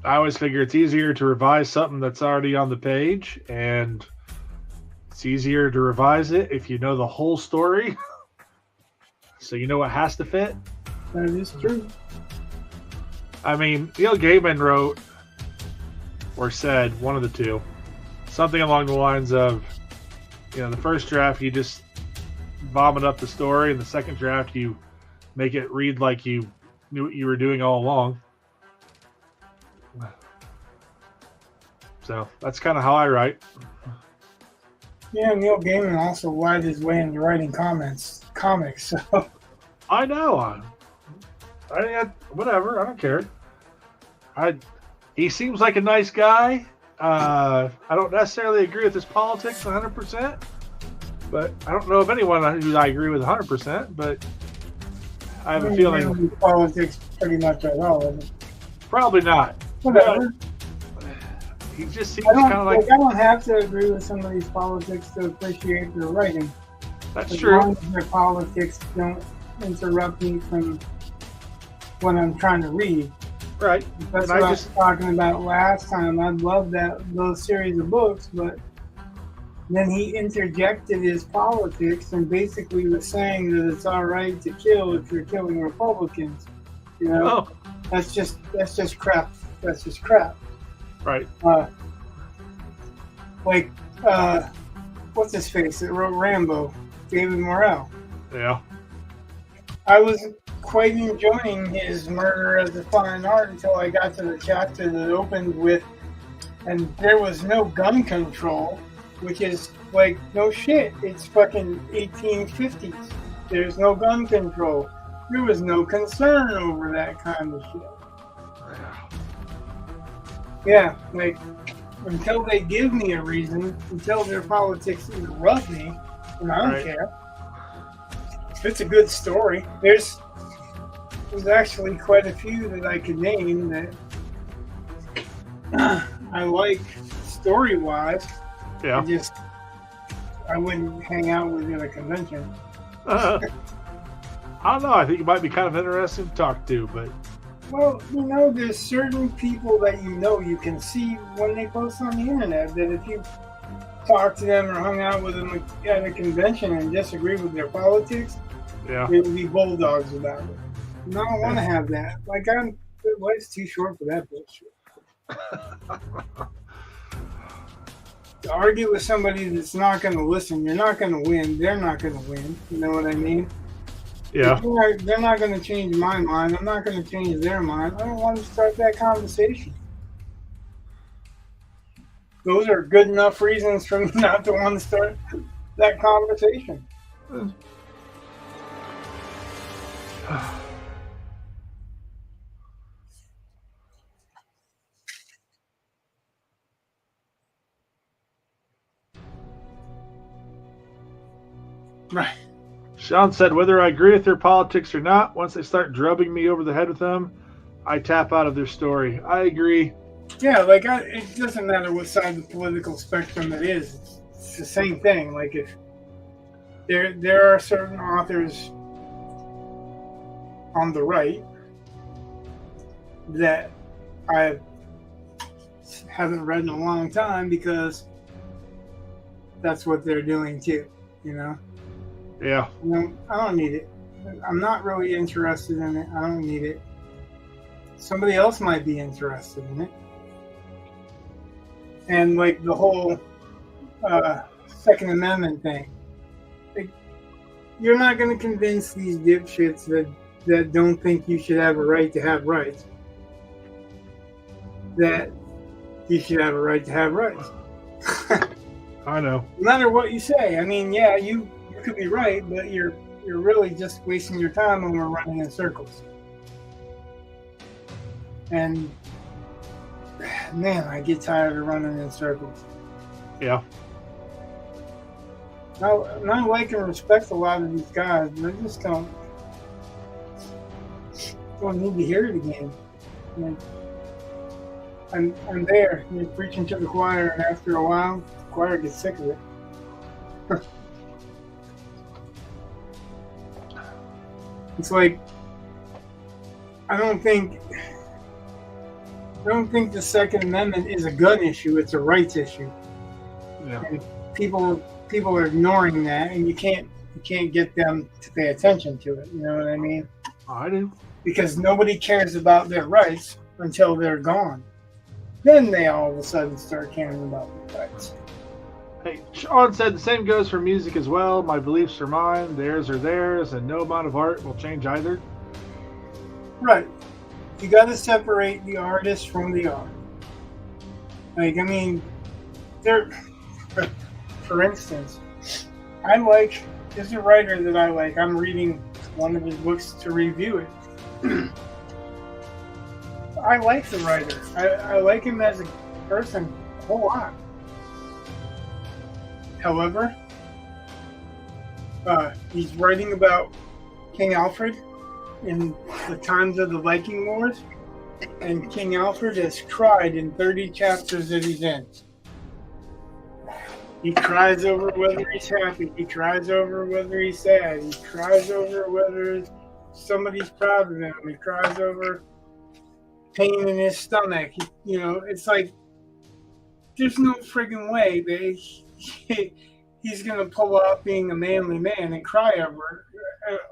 I always figure it's easier to revise something that's already on the page, and it's easier to revise it if you know the whole story. So you know what has to fit. That is true. I mean, Neil Gaiman wrote or said, one of the two, something along the lines of, the first draft you just vomit up the story, and the second draft you make it read like you knew what you were doing all along. So that's kind of how I write. Yeah, Neil Gaiman also lied his way into writing comics. So I know. Whatever. I don't care. He seems like a nice guy. I don't necessarily agree with his politics 100%, but I don't know of anyone who I agree with 100%. But I have a feeling politics pretty much at all. Probably not. Whatever. He just seems kind of like I don't have to agree with some of these politics to appreciate their writing. That's As true. long as their politics don't interrupt me from what I'm trying to read. Right. That's And what I was talking about last time. I love those series of books, but then he interjected his politics and basically was saying that it's all right to kill if you're killing Republicans. You know, that's just crap. That's just crap. Right. What's his face that wrote Rambo? David Morrell. Yeah. I was quite enjoying his Murder as a Fine Art until I got to the chapter that opened with, and there was no gun control, which is like, no shit, it's fucking 1850s. There's no gun control. There was no concern over that kind of shit. Yeah, like, until they give me a reason, until their politics interrupt me, and I don't care. If it's a good story, there's actually quite a few that I could name that I like story-wise. Yeah. I wouldn't hang out with you at a convention. I don't know. I think it might be kind of interesting to talk to, but... Well, there's certain people that you can see when they post on the internet that if you talk to them or hung out with them at a convention and disagree with their politics, yeah, they would be bulldogs about it. And I don't want to have that. Like, life's too short for that bullshit. To argue with somebody that's not going to listen, you're not going to win. They're not going to win. You know what I mean? Yeah. They're not going to change my mind. I'm not going to change their mind. I don't want to start that conversation. Those are good enough reasons for me not to want to start that conversation. Right. Sean said, whether I agree with their politics or not, once they start drubbing me over the head with them, I tap out of their story. I agree. Yeah, like, it doesn't matter what side of the political spectrum it is. It's the same thing. Like, if there are certain authors on the right that I haven't read in a long time because that's what they're doing too, Yeah. I don't need it. I'm not really interested in it. I don't need it. Somebody else might be interested in it. And like the whole Second Amendment thing. Like, you're not going to convince these dipshits that don't think you should have a right to have rights that you should have a right to have rights. I know. No matter what you say. I mean, yeah, you could be right, but you're really just wasting your time when we're running in circles. And man, I get tired of running in circles. Yeah. I like and respect a lot of these guys, but I just don't need to hear it again. Like, I'm there. You're preaching to the choir, and after a while, the choir gets sick of it. It's like, I don't think the Second Amendment is a gun issue. It's a rights issue. Yeah. And people are ignoring that, and you can't get them to pay attention to it. You know what I mean? I do. Because nobody cares about their rights until they're gone. Then they all of a sudden start caring about their rights. Hey, Sean said the same goes for music as well. My beliefs are mine, theirs are theirs, and no amount of art will change either. Right. You got to separate the artist from the art. Like, I mean, for instance, there's a writer that I like. I'm reading one of his books to review it. I like the writer. I like him as a person a whole lot. However, he's writing about King Alfred in the times of the Viking Wars, and King Alfred has cried in 30 chapters that he's in. He cries over whether he's happy. He cries over whether he's sad. He cries over whether somebody's proud of him. He cries over pain in his stomach. It's like there's no friggin' way that he's gonna pull off being a manly man and cry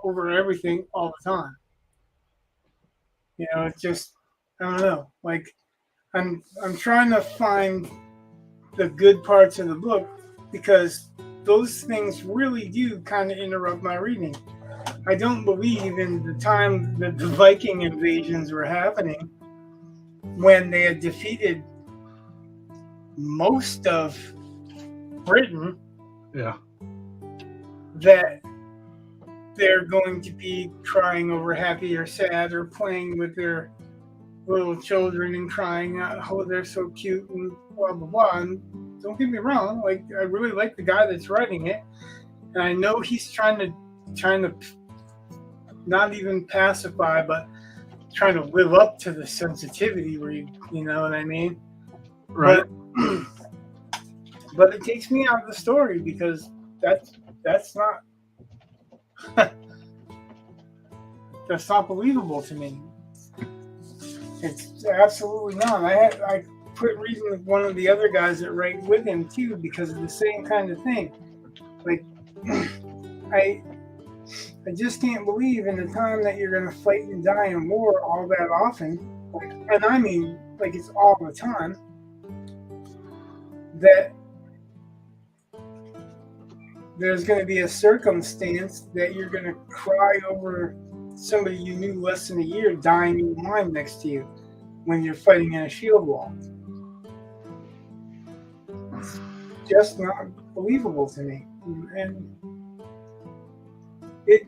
over everything all the time. It's just I don't know. Like I'm trying to find the good parts of the book because those things really do kind of interrupt my reading. I don't believe in the time that the Viking invasions were happening when they had defeated most of Britain. Yeah. That they're going to be crying over happy or sad or playing with their little children and crying out, oh, they're so cute and blah, blah, blah. And don't get me wrong, like I really like the guy that's writing it. And I know he's trying to not even pacify, but trying to live up to the sensitivity where you know what I mean? Right. But it takes me out of the story because that's not that's not believable to me. It's absolutely not. I quit reading with one of the other guys that write with him too because of the same kind of thing. Like I just can't believe in the time that you're gonna fight and die in war all that often. Like, and I mean like it's all the time. That there's going to be a circumstance that you're going to cry over somebody you knew less than a year dying in line next to you when you're fighting in a shield wall. It's just not believable to me. And it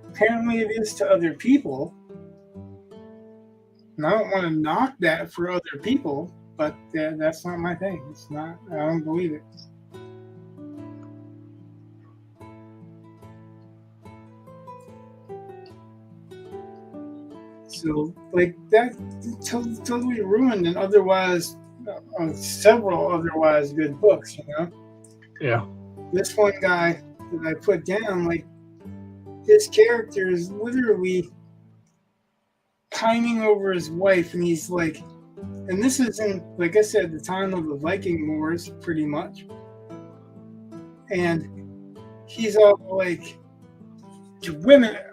apparently it is to other people. And I don't want to knock that for other people, but that's not my thing. It's not. I don't believe it. So, like, that totally ruined an otherwise, several otherwise good books, Yeah. This one guy that I put down, like, his character is literally pining over his wife, and he's like, and this is in, like I said, the time of the Viking Wars, pretty much. And he's all like,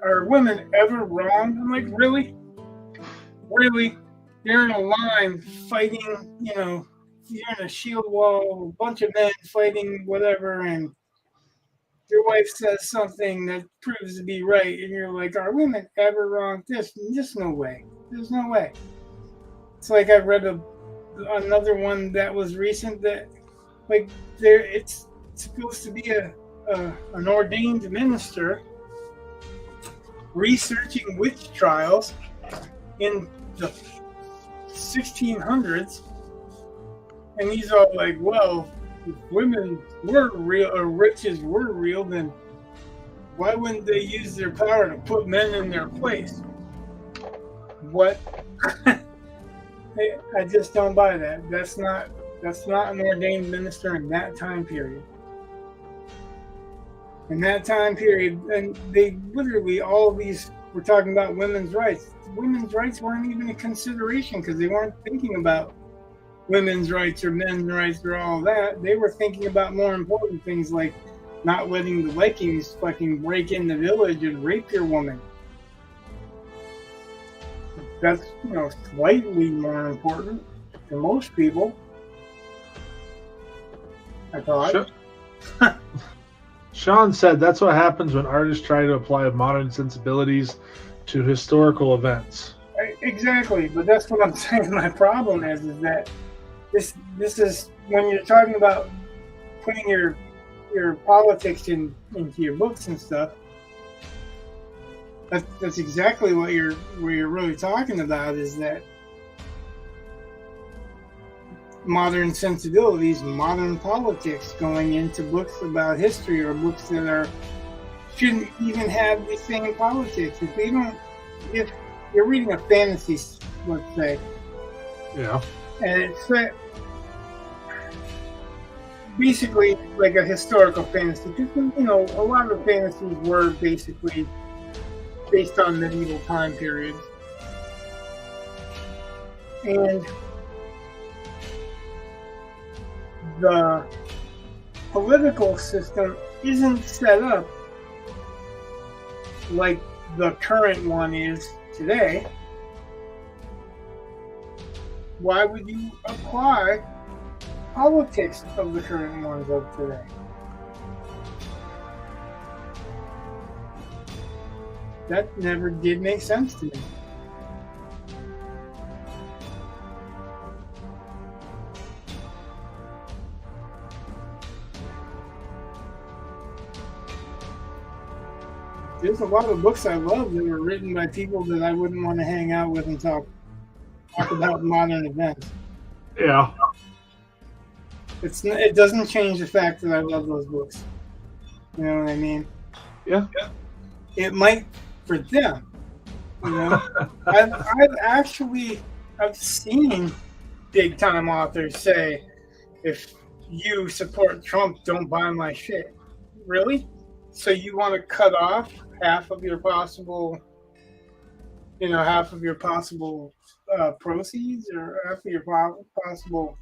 are women ever wrong? I'm like, really? Really? You're in a line fighting, you're in a shield wall, a bunch of men fighting whatever, and your wife says something that proves to be right, and you're like, are women ever wrong? There's just no way. There's no way. It's like I read another one that was recent that, like, it's supposed to be an ordained minister researching witch trials in the 1600s, and he's all like, well, if women were real or witches were real, then why wouldn't they use their power to put men in their place? What? I just don't buy that. That's not an ordained minister in that time period. In that time period, and they literally, all these were talking about women's rights. Women's rights weren't even a consideration because they weren't thinking about women's rights or men's rights or all that. They were thinking about more important things like not letting the Vikings fucking break in the village and rape your woman. That's, slightly more important to most people, I thought. Sean said that's what happens when artists try to apply modern sensibilities to historical events. Exactly, but that's what I'm saying. My problem is that this is when you're talking about putting your politics into your books and stuff. That's exactly what you're really talking about, is that modern sensibilities, modern politics going into books about history or books that shouldn't even have the same politics. If you're reading a fantasy, let's say, yeah, and it's set basically like a historical fantasy. Because, you know, a lot of fantasies were basically based on medieval time periods. And the political system isn't set up like the current one is today. Why would you apply politics of the current ones of today? That never did make sense to me. There's a lot of books I love that were written by people that I wouldn't want to hang out with and talk about modern events. Yeah. It doesn't change the fact that I love those books. You know what I mean? Yeah. It might for them. You know, I've seen big time authors say, if you support Trump, don't buy my shit. Really? So you want to cut off half of your possible proceeds, or half of your possible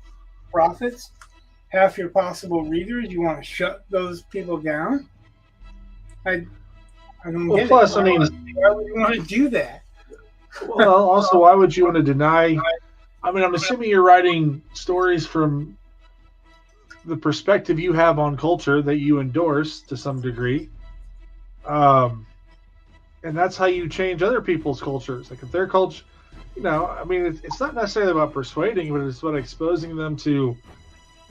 profits, half your possible readers? You want to shut those people down? I don't get plus, it. Why would you want to do that? Well, also, why would you want to deny? I mean, I'm assuming you're writing stories from the perspective you have on culture that you endorse to some degree. And that's how you change other people's cultures. Like if their culture, you know, I mean, it's not necessarily about persuading, but it's about exposing them to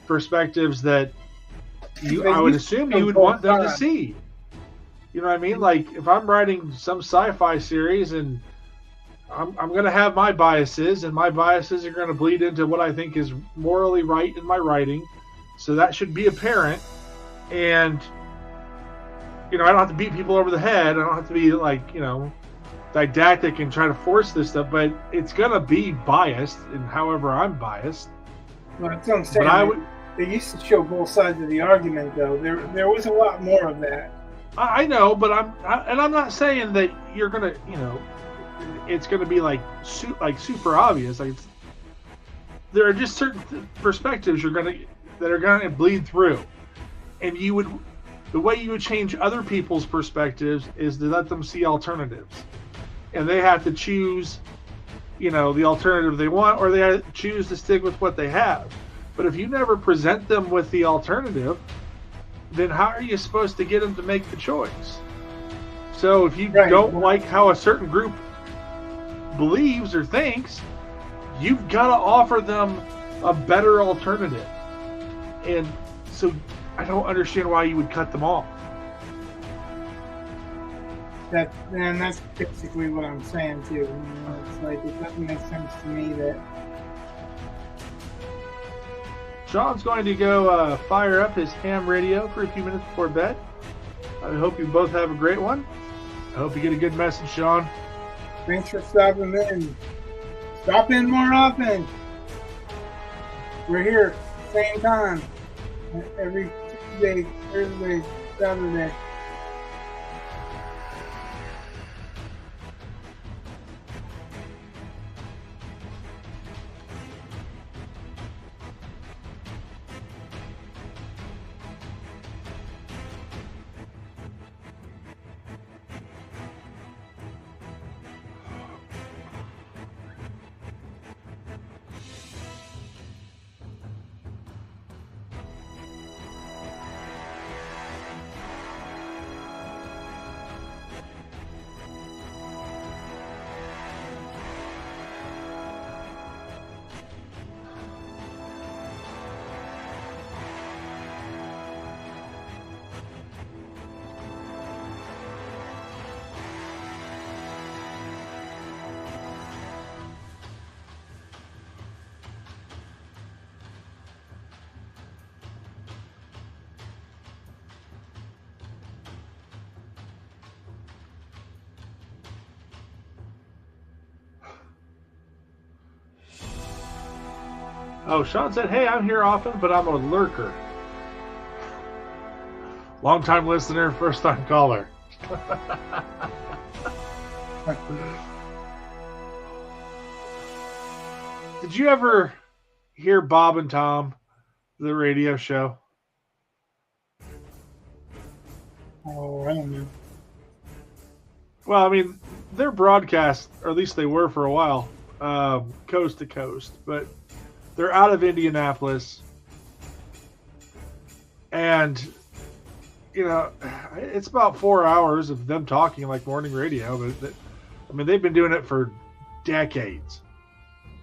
perspectives that I would assume you would want them to see. You know what I mean? Like if I'm writing some sci-fi series and I'm going to have my biases, and my biases are going to bleed into what I think is morally right in my writing. So that should be apparent. And, you know, I don't have to beat people over the head. I don't have to be like, you know, didactic and try to force this stuff, but it's going to be biased in however I'm biased. Well, that's what I'm saying. They used to show both sides of the argument, though. There was a lot more of that. I know, but I'm not saying that you're going to, you know, it's going to be like super obvious. Like there are just certain perspectives that are going to bleed through, and the way you would change other people's perspectives is to let them see alternatives, and they have to choose, you know, the alternative they want, or they have to choose to stick with what they have. But if you never present them with the alternative, then how are you supposed to get them to make the choice? So if you don't like how a certain group believes or thinks, you've got to offer them a better alternative. And so I don't understand why you would cut them off. That's basically what I'm saying too. You know, it's like it doesn't make sense to me that. Sean's going to go fire up his ham radio for a few minutes before bed. I hope you both have a great one. I hope you get a good message, Sean. Thanks for stopping in. Stop in more often. We're here, same time, every Tuesday, Thursday, Saturday. Oh, Sean said, hey, I'm here often, but I'm a lurker. Long-time listener, first-time caller. Did you ever hear Bob and Tom, the radio show? Oh, I don't know. Well, I mean, they're broadcast, or at least they were for a while, coast to coast. But they're out of Indianapolis. And, you know, it's about 4 hours of them talking like morning radio. But, I mean, they've been doing it for decades.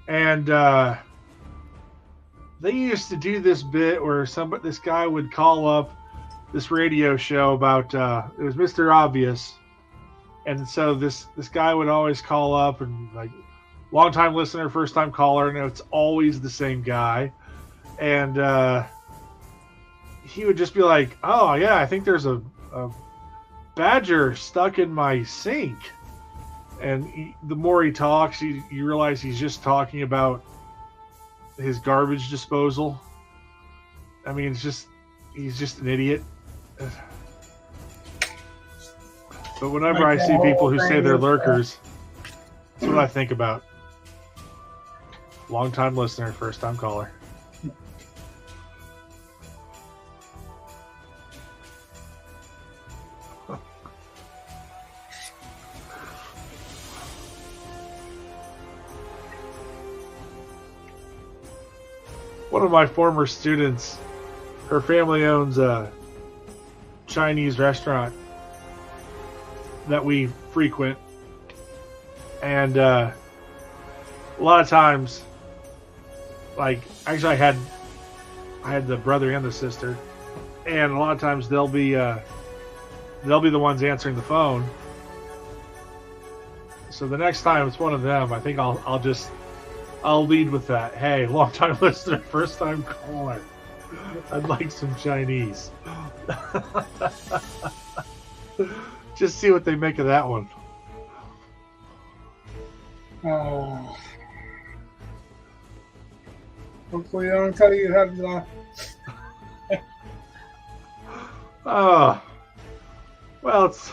And they used to do this bit where this guy would call up this radio show about, it was Mr. Obvious. And so this guy would always call up and like, long-time listener, first-time caller, and it's always the same guy. And he would just be like, oh, yeah, I think there's a badger stuck in my sink. And the more he talks, you realize he's just talking about his garbage disposal. I mean, he's just an idiot. But whenever I see people who say they're lurkers, that's what I think about. Long-time listener, first-time caller. One of my former students, her family owns a Chinese restaurant that we frequent, and a lot of times, like, actually I had the brother and the sister, and a lot of times they'll be the ones answering the phone. So the next time it's one of them, I think I'll lead with that. Hey, long time listener, first time caller. I'd like some Chinese. Just see what they make of that one. Oh. Hopefully, I don't tell you how to. Oh. Well, it's.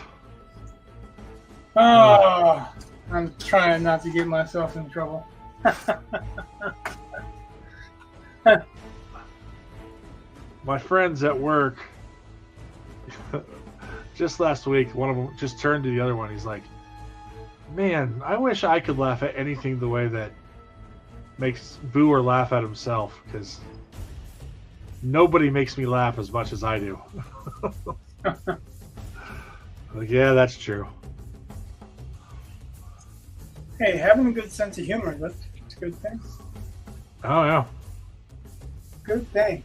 Oh. I'm trying not to get myself in trouble. My friends at work. Just last week, one of them just turned to the other one. He's like, man, I wish I could laugh at anything the way that makes Booer laugh at himself, because nobody makes me laugh as much as I do. Like, yeah, that's true. Hey, having a good sense of humor, that's a good thing. Oh, yeah. Good thing.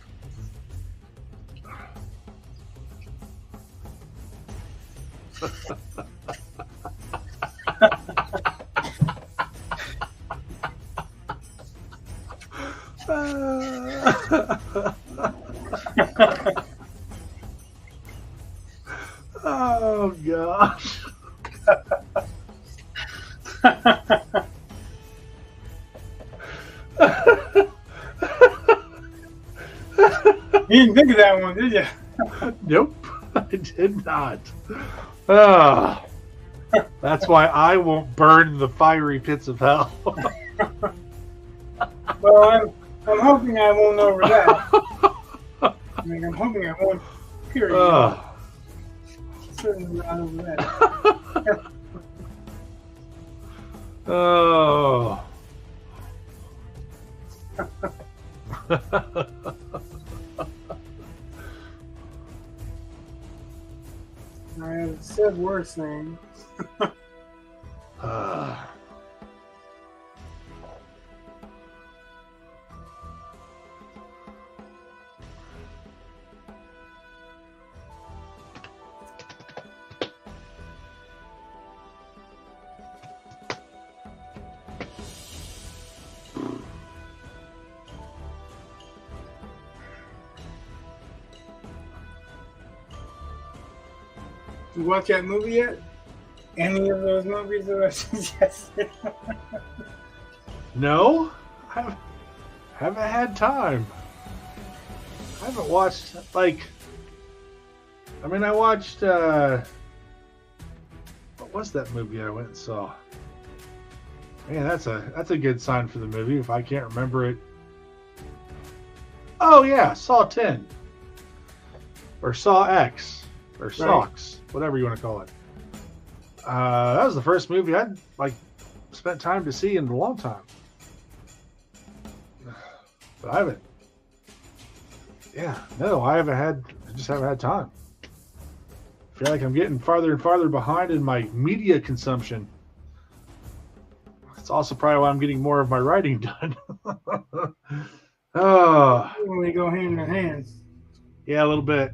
Oh gosh. You didn't think of that one, did you? Nope, I did not. Ah. That's why I won't burn the fiery pits of hell. Well, I'm hoping I won't over that. I mean, I'm hoping I won't. Period. Certainly not over that. Oh. I have said worse things. You watch that movie yet? Any of those movies that I suggested? No, I haven't had time. I haven't watched, like, I mean, I watched. What was that movie I went and saw? Man, that's a good sign for the movie if I can't remember it. Oh yeah, Saw 10. Or Saw X. Or Socks. Whatever you want to call it. That was the first movie I'd spent time to see in a long time. But I haven't. Yeah, no, I just haven't had time. I feel like I'm getting farther and farther behind in my media consumption. It's also probably why I'm getting more of my writing done. Oh, They go hand in hand. yeah, a little bit.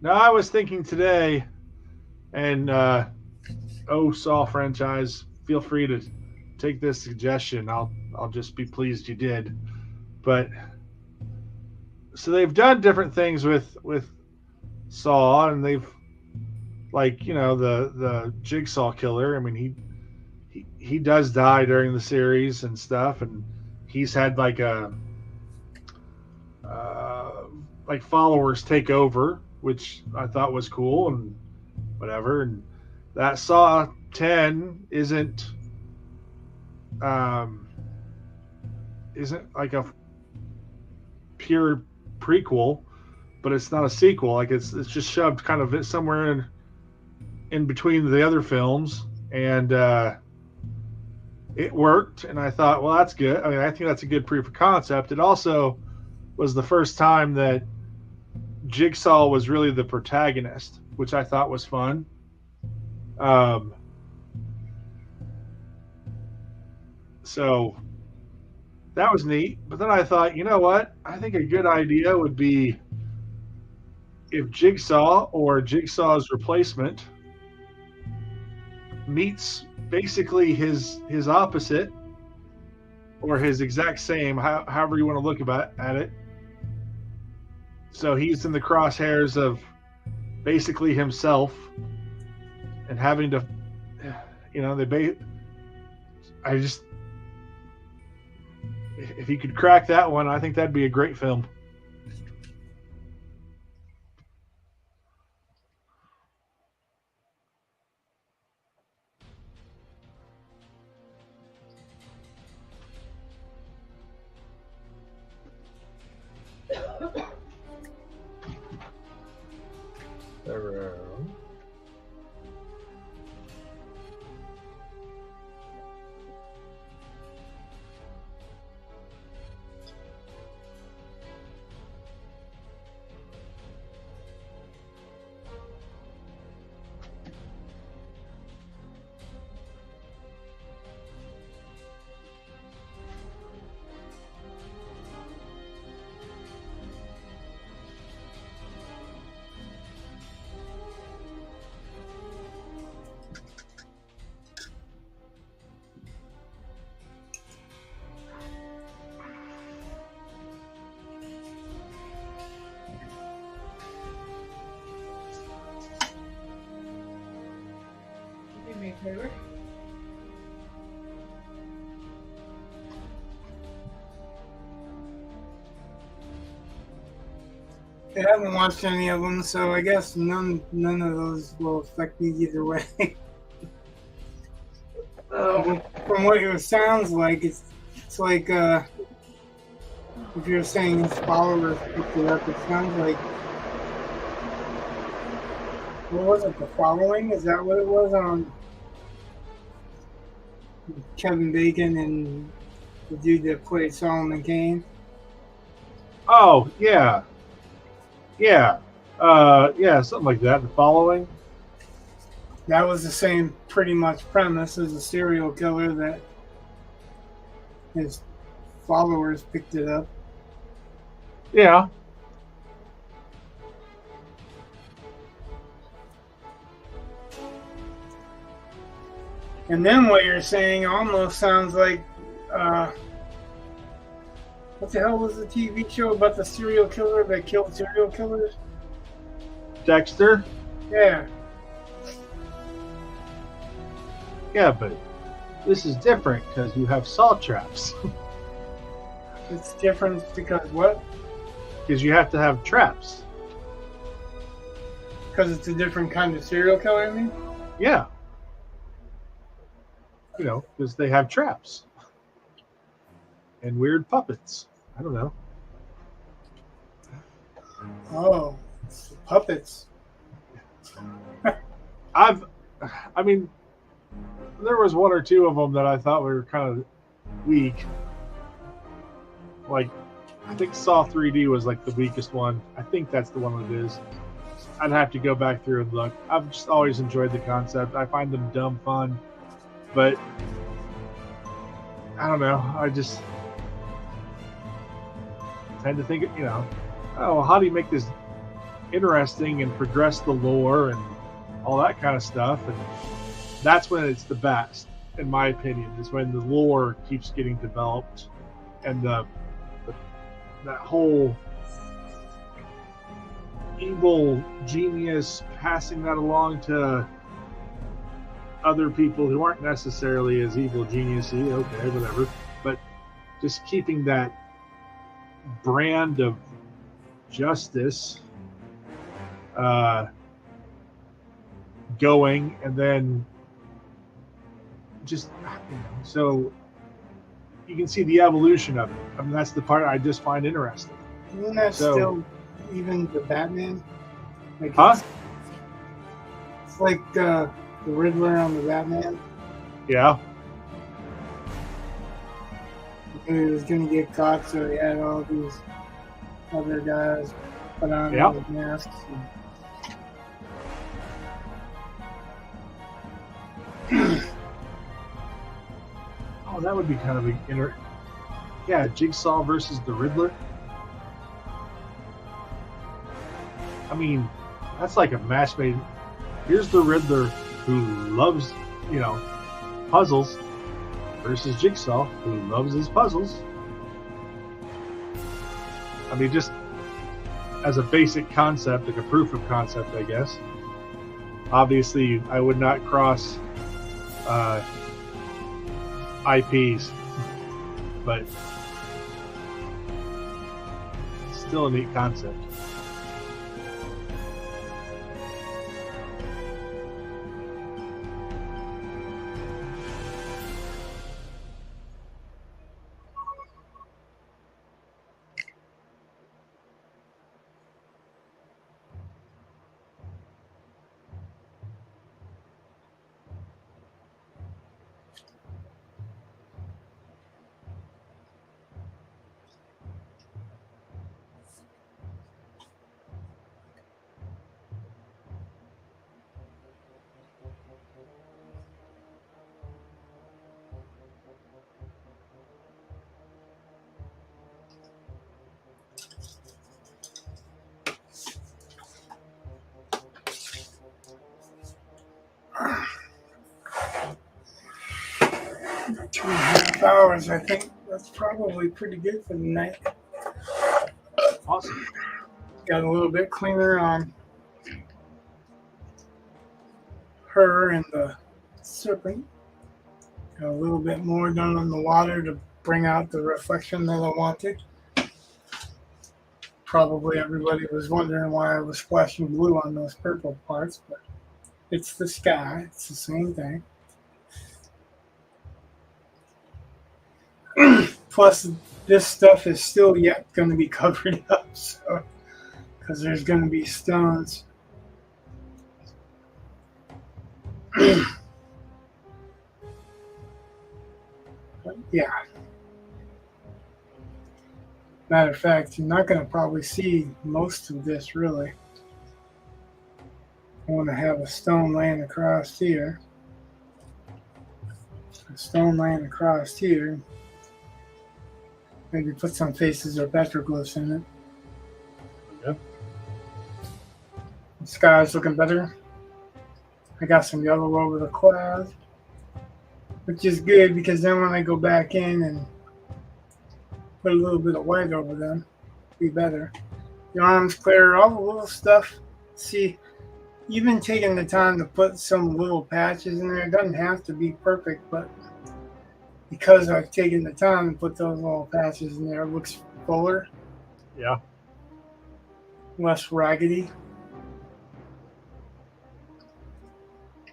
Now, I was thinking today, and Saw franchise, feel free to take this suggestion. I'll just be pleased you did. But so they've done different things with Saw, and they've the Jigsaw killer. I mean, he does die during the series and stuff, and he's had followers take over, which I thought was cool and whatever. And that Saw 10 isn't like a pure prequel, but it's not a sequel. Like it's just shoved kind of somewhere in between the other films, and it worked. And I thought, well, that's good. I mean, I think that's a good proof of concept. It also was the first time that Jigsaw was really the protagonist, which I thought was fun. So that was neat. But then I thought, you know what? I think a good idea would be if Jigsaw or Jigsaw's replacement meets basically his opposite or his exact same, however you want to look at it. So he's in the crosshairs of basically himself and having to, if he could crack that one, I think that'd be a great film. I haven't watched any of them, so I guess none of those will affect me either way. From what it sounds like, it's like if you're saying his followers picked it up, it sounds like, what was it? The Following? Is that what it was on Kevin Bacon and the dude that played Solomon Kane? Oh yeah. Yeah, something like that. The Following. That was the same pretty much premise as a serial killer that his followers picked it up. Yeah. And then what you're saying almost sounds like, what the hell was the TV show about the serial killer that killed serial killers? Dexter? Yeah. Yeah, but this is different because you have saw traps. It's different because what? because you have to have traps. Because it's a different kind of serial killer, I mean? Yeah. You know, because they have traps and weird puppets. I don't know. Oh, it's puppets. I mean, there was one or two of them that I thought were kind of weak. Like, I think Saw 3D was like the weakest one. I think that's the one it is. I'd have to go back through and look. I've just always enjoyed the concept. I find them dumb fun, but I don't know. I just tend to think, you know, oh, well, how do you make this interesting and progress the lore and all that kind of stuff? And that's when it's the best, in my opinion, is when the lore keeps getting developed and that whole evil genius passing that along to other people who aren't necessarily as evil geniusy, okay, whatever, but just keeping that brand of justice going, and then just, you know, so you can see the evolution of it. I mean, that's the part I just find interesting. Isn't that still even the Batman? Like it's like the Riddler on the Batman. Yeah. He was going to get caught, so he had all these other guys put on these masks. Oh, that would be kind of yeah, Jigsaw versus the Riddler. I mean, that's like a match made. Here's the Riddler who loves, you know, puzzles versus Jigsaw who loves his puzzles. I mean, just as a basic concept, like a proof of concept, I guess. Obviously, I would not cross IPs, but it's still a neat concept. Hours, I think that's probably pretty good for the night. Awesome. Got a little bit cleaner on her and the serpent. Got a little bit more done on the water to bring out the reflection that I wanted. Probably everybody was wondering why I was splashing blue on those purple parts, but it's the sky. It's the same thing. Plus, this stuff is still yet going to be covered up, so because there's going to be stones. But yeah. Matter of fact, you're not going to probably see most of this really. I want to have a stone laying across here. A stone laying across here. Maybe put some faces or petroglyphs in it. Yep. The sky's looking better. I got some yellow over the clouds, which is good because then when I go back in and put a little bit of white over them, be better. The arm's clear, all the little stuff. See, even taking the time to put some little patches in there, it doesn't have to be perfect, but because I've taken the time to put those little patches in there, it looks fuller. Yeah. less raggedy.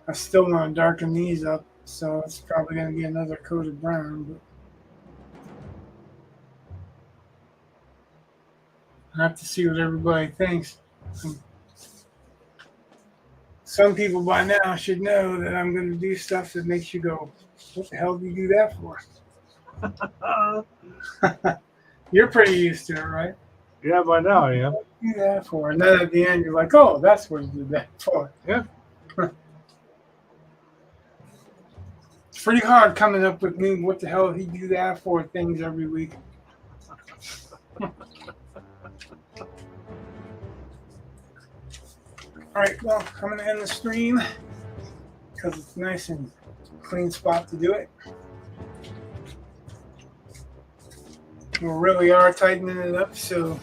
I still want to darken these up, so it's probably going to be another coat of brown. But I have to see what everybody thinks. Some people by now should know that I'm going to do stuff that makes you go, what the hell do you do that for? You're pretty used to it, right? Yeah, by now I am. What do you do that for? And then at the end, you're like, oh, that's what you did that for. Yeah. It's pretty hard coming up with new, what the hell did he do that for things every week. All right, well, I'm going to end the stream because it's a nice and clean spot to do it. We really are tightening it up, so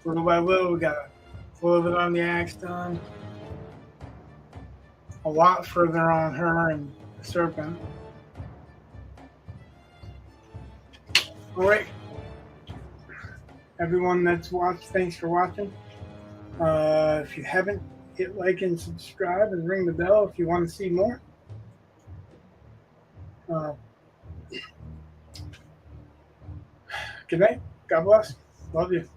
little by little, we got a little bit on the axe done, a lot further on her and the serpent. All right, everyone that's watched, thanks for watching. If you haven't, hit like and subscribe and ring the bell if you want to see more. Good night. God bless. Love you.